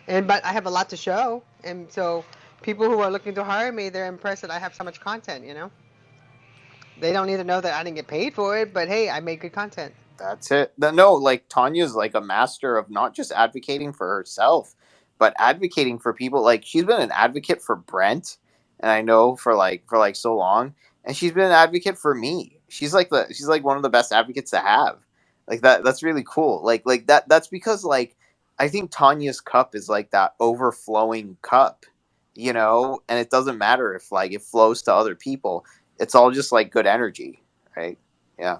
but I have a lot to show, and so people who are looking to hire me, they're impressed that I have so much content. They don't need to know that I didn't get paid for it, but hey, I make good content.
That's it. No, like Tanya's like a master of not just advocating for herself, but advocating for people. Like she's been an advocate for Brent, and I know for like so long, and she's been an advocate for me. She's like one of the best advocates to have. Like that's really cool. Like that's because like I think Tanya's cup is like that overflowing cup, and it doesn't matter if like it flows to other people. It's all just like good energy, right? Yeah.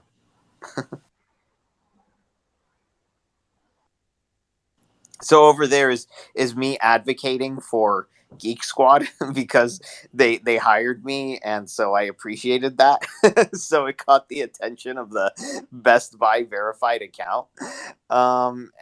So over there is me advocating for Geek Squad because they hired me, and so I appreciated that. So it caught the attention of the Best Buy verified account.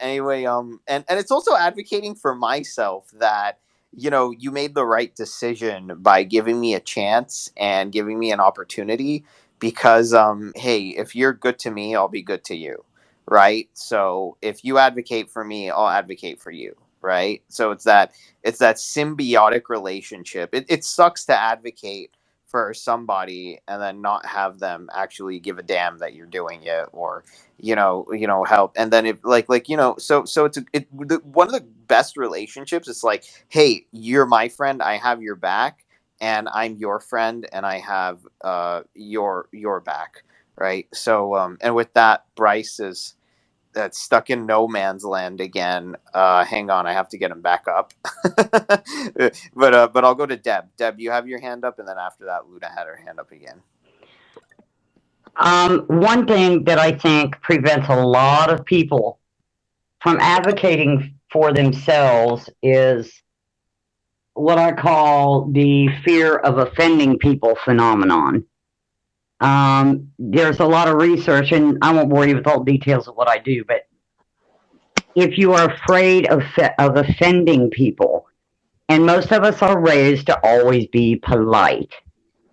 Anyway, and it's also advocating for myself that you made the right decision by giving me a chance and giving me an opportunity because hey, if you're good to me, I'll be good to you, right? So if you advocate for me, I'll advocate for you, right? So it's that symbiotic relationship. It sucks to advocate for somebody and then not have them actually give a damn that you're doing it, or help. And then if so one of the best relationships is like, hey, you're my friend, I have your back, and I'm your friend and I have your back, right? So and with that, Bryce is that's stuck in no man's land again. Hang on, I have to get him back up. But I'll go to Deb. Deb, you have your hand up, and then after that, Luna had her hand up again.
One thing that I think prevents a lot of people from advocating for themselves is what I call the fear of offending people phenomenon. There's a lot of research, and I won't bore you with all the details of what I do, but if you are afraid of offending people, and most of us are raised to always be polite,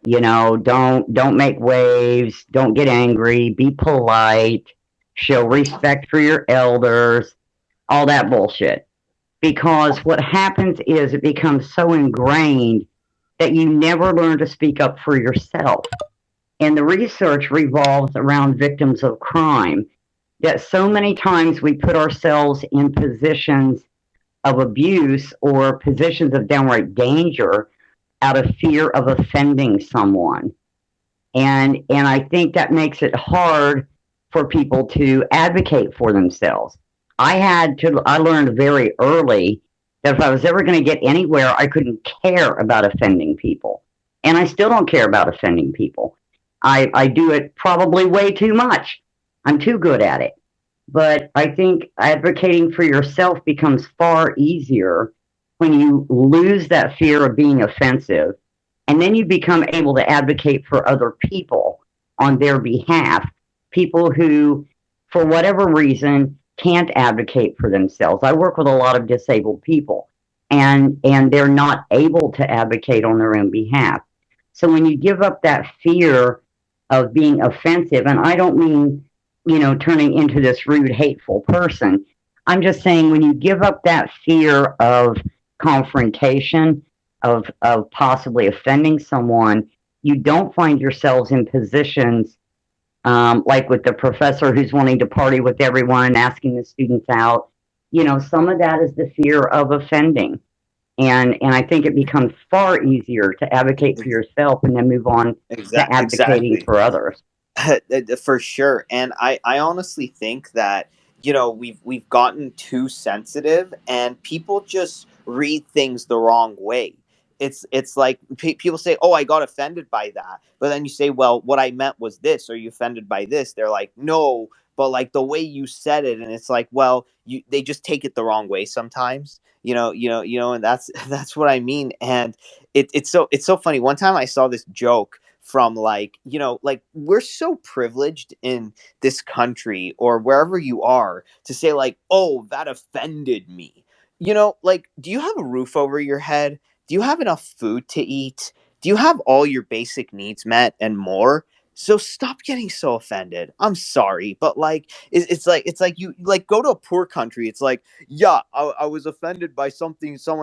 don't make waves, don't get angry, be polite, show respect for your elders, all that bullshit. Because what happens is it becomes so ingrained that you never learn to speak up for yourself. And the research revolves around victims of crime, that so many times we put ourselves in positions of abuse or positions of downright danger out of fear of offending someone. And I think that makes it hard for people to advocate for themselves. I learned very early that if I was ever going to get anywhere, I couldn't care about offending people. And I still don't care about offending people. I do it probably way too much. I'm too good at it. But I think advocating for yourself becomes far easier when you lose that fear of being offensive, and then you become able to advocate for other people on their behalf, people who, for whatever reason, can't advocate for themselves. I work with a lot of disabled people, and they're not able to advocate on their own behalf. So when you give up that fear of being offensive, and I don't mean turning into this rude, hateful person. I'm just saying when you give up that fear of confrontation, of possibly offending someone, you don't find yourselves in positions like with the professor who's wanting to party with everyone, asking the students out. Some of that is the fear of offending. And I think it becomes far easier to advocate for yourself and then move on to advocating
Exactly.
for others.
For sure. And I honestly think that we've gotten too sensitive, and people just read things the wrong way. It's like people say, "Oh, I got offended by that," but then you say, "Well, what I meant was this." Are you offended by this? They're like, "No." But like the way you said it, and it's like, well, they just take it the wrong way sometimes. And that's that's what I mean. And it's so funny. One time I saw this joke from, like, like, we're so privileged in this country or wherever you are to say, like, "Oh, that offended me." Like, do you have a roof over your head? Do you have enough food to eat? Do you have all your basic needs met and more? So stop getting so offended. I'm sorry, but like it's like you, like, go to a poor country. It's like, yeah, I was offended by something said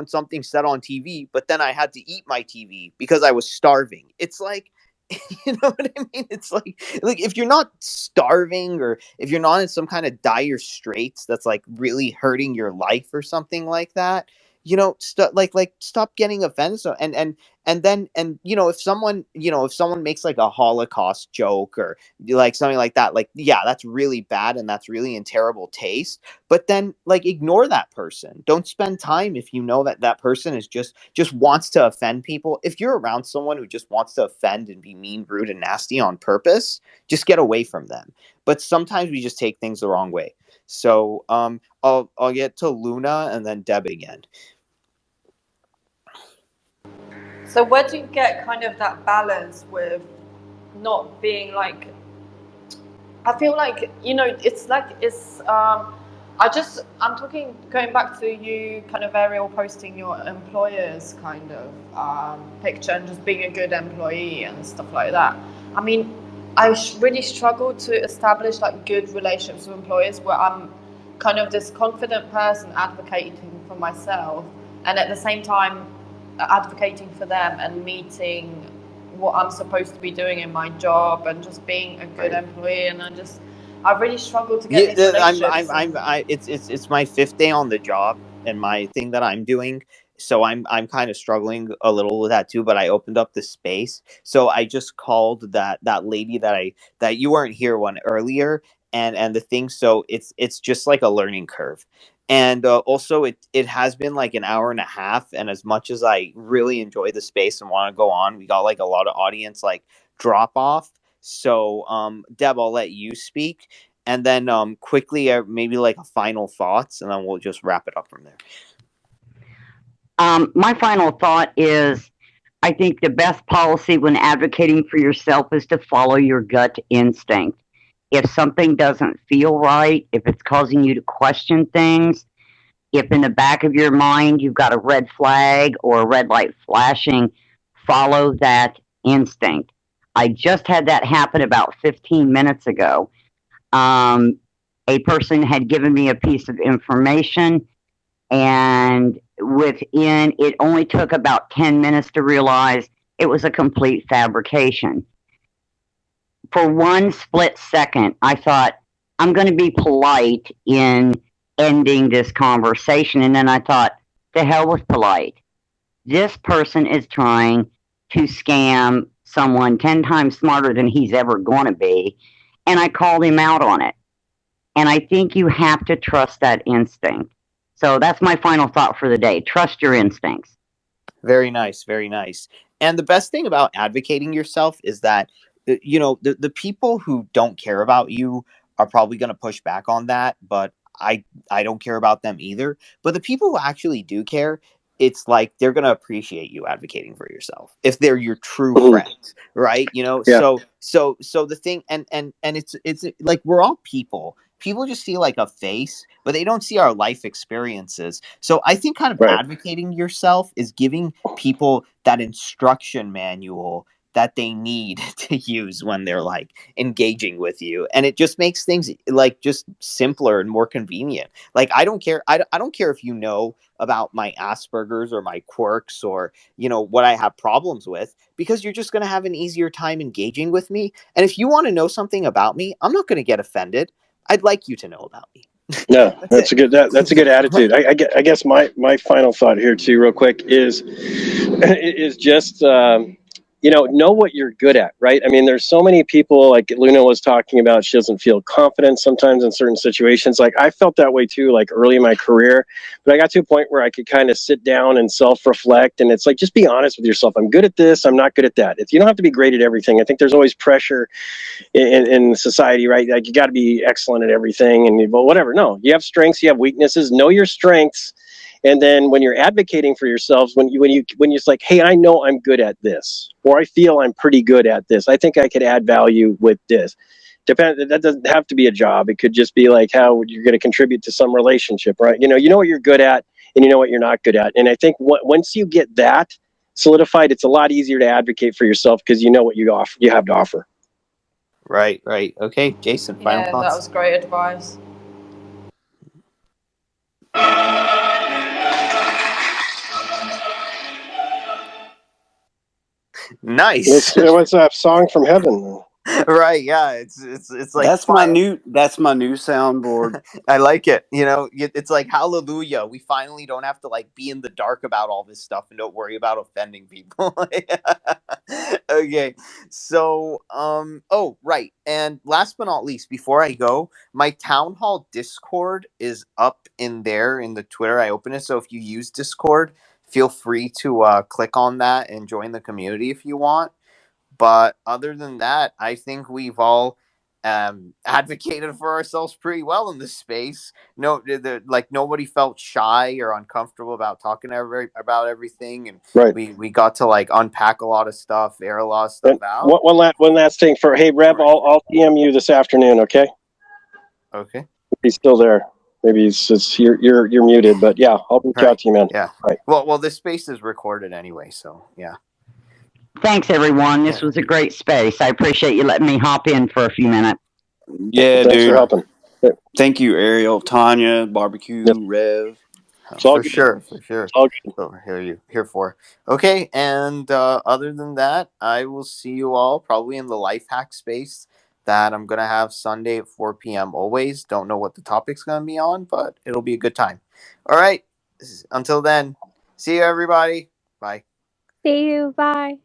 on TV, but then I had to eat my TV because I was starving. It's like, you know what I mean? It's like if you're not starving, or if you're not in some kind of dire straits that's like really hurting your life or something like that, stop getting offended. So and then if someone makes like a Holocaust joke, or like something like that, like, yeah, that's really bad and that's really in terrible taste. But then, like, ignore that person. Don't spend time if you know that that person is just wants to offend people. If you're around someone who just wants to offend and be mean, rude, and nasty on purpose, just get away from them. But sometimes we just take things the wrong way. So I'll get to Luna and then Deb again.
So where do you get kind of that balance with not being like, I feel like, it's like, I'm talking, going back to you kind of, Ariel, posting your employer's kind of picture and just being a good employee and stuff like that. I mean, really struggle to establish like good relationships with employers where I'm kind of this confident person advocating for myself, and at the same time advocating for them and meeting what I'm supposed to be doing in my job and just being a good
Right.
employee. And I really struggle to get
Yeah,
these relationships.
it's my fifth day on the job, and my thing that I'm doing. So I'm kind of struggling a little with that too. But I opened up the space, so I just called that lady that you weren't here one earlier, and the thing. So it's just like a learning curve, and also it has been like an hour and a half. And as much as I really enjoy the space and want to go on, we got like a lot of audience like drop off. So Deb, I'll let you speak, and then quickly, maybe like a final thoughts, and then we'll just wrap it up from there.
My final thought is I think the best policy when advocating for yourself is to follow your gut instinct. If something doesn't feel right, if it's causing you to question things, if in the back of your mind you've got a red flag or a red light flashing, follow that instinct. I just had that happen about 15 minutes ago. Um, a person had given me a piece of information, and within it only took about 10 minutes to realize it was a complete fabrication. For one split second, I thought, I'm going to be polite in ending this conversation. And then I thought, the hell with polite. This person is trying to scam someone 10 times smarter than he's ever going to be. And I called him out on it. And I think you have to trust that instinct. So that's my final thought for the day. Trust your instincts.
Very nice, very nice. And the best thing about advocating yourself is that the people who don't care about you are probably going to push back on that, but I don't care about them either. But the people who actually do care, it's like they're going to appreciate you advocating for yourself if they're your true
Mhm.
friends, right?
Yeah,
So the thing, and it's like, we're all people. People just see like a face, but they don't see our life experiences. So I think kind of
right.
advocating yourself is giving people that instruction manual that they need to use when they're like engaging with you, and it just makes things like just simpler and more convenient. Like I don't care, I don't care if you know about my Asperger's or my quirks or what I have problems with, because you're just going to have an easier time engaging with me. And if you want to know something about me, I'm not going to get offended. I'd like you to know about me.
No,
That's
that's
it.
a good that's a good attitude. I guess my final thought here too, real quick, is just know what you're good at, right? I mean, there's so many people, like Luna was talking about, she doesn't feel confident sometimes in certain situations. Like I felt that way too, like early in my career, but I got to a point where I could kind of sit down and self-reflect, and it's like, just be honest with yourself. I'm good at this, I'm not good at that. You don't have to be great at everything. I think there's always pressure in society, right? Like you got to be excellent at everything, and well, whatever. No, you have strengths, you have weaknesses. Know your strengths, and then when you're advocating for yourselves, when you're like, hey, I know I'm good at this, or I feel I'm pretty good at this. I think I could add value with this. That doesn't have to be a job. It could just be like how you're going to contribute to some relationship, right? You know what you're good at, and you know what you're not good at. And I think once you get that solidified, it's a lot easier to advocate for yourself because you know what you have to offer.
Right. Okay, Jason, final
Yeah, that
thoughts.
was great advice.
Nice.
What's that song from heaven?
Right, yeah, it's like
That's my
fire.
new soundboard.
I like it. It's like hallelujah. We finally don't have to like be in the dark about all this stuff and don't worry about offending people. Okay. So, oh, right. And last but not least, before I go, my town hall Discord is up in there in the Twitter. I open it. So if you use Discord, feel free to click on that and join the community if you want. But other than that, I think we've all advocated for ourselves pretty well in this space. No, like nobody felt shy or uncomfortable about talking about everything, and
Right.
we got to like unpack a lot of stuff, air a lot of
And
stuff out.
one last thing for, hey Reb,
Right.
I'll DM you this afternoon, okay?
Okay.
If he's still there. Maybe you're muted, but yeah, I'll reach out
Right.
to you, man.
Yeah.
All right.
Well, this space is recorded anyway, so yeah.
Thanks, everyone. This
Yeah.
was a great space. I appreciate you letting me hop in for a few minutes.
Yeah,
Thanks for
dude.
helping.
Thank you, Ariel, Tanya,
Yes,
Barbecue, Rev.
it's all
For
good.
sure, for
It's
sure.
all good.
So here for. Okay, and other than that, I will see you all probably in the life hack space that I'm gonna have Sunday at 4 p.m. Always don't know what the topic's gonna be on, but it'll be a good time. All right, until then, see you everybody. Bye.
See you. Bye.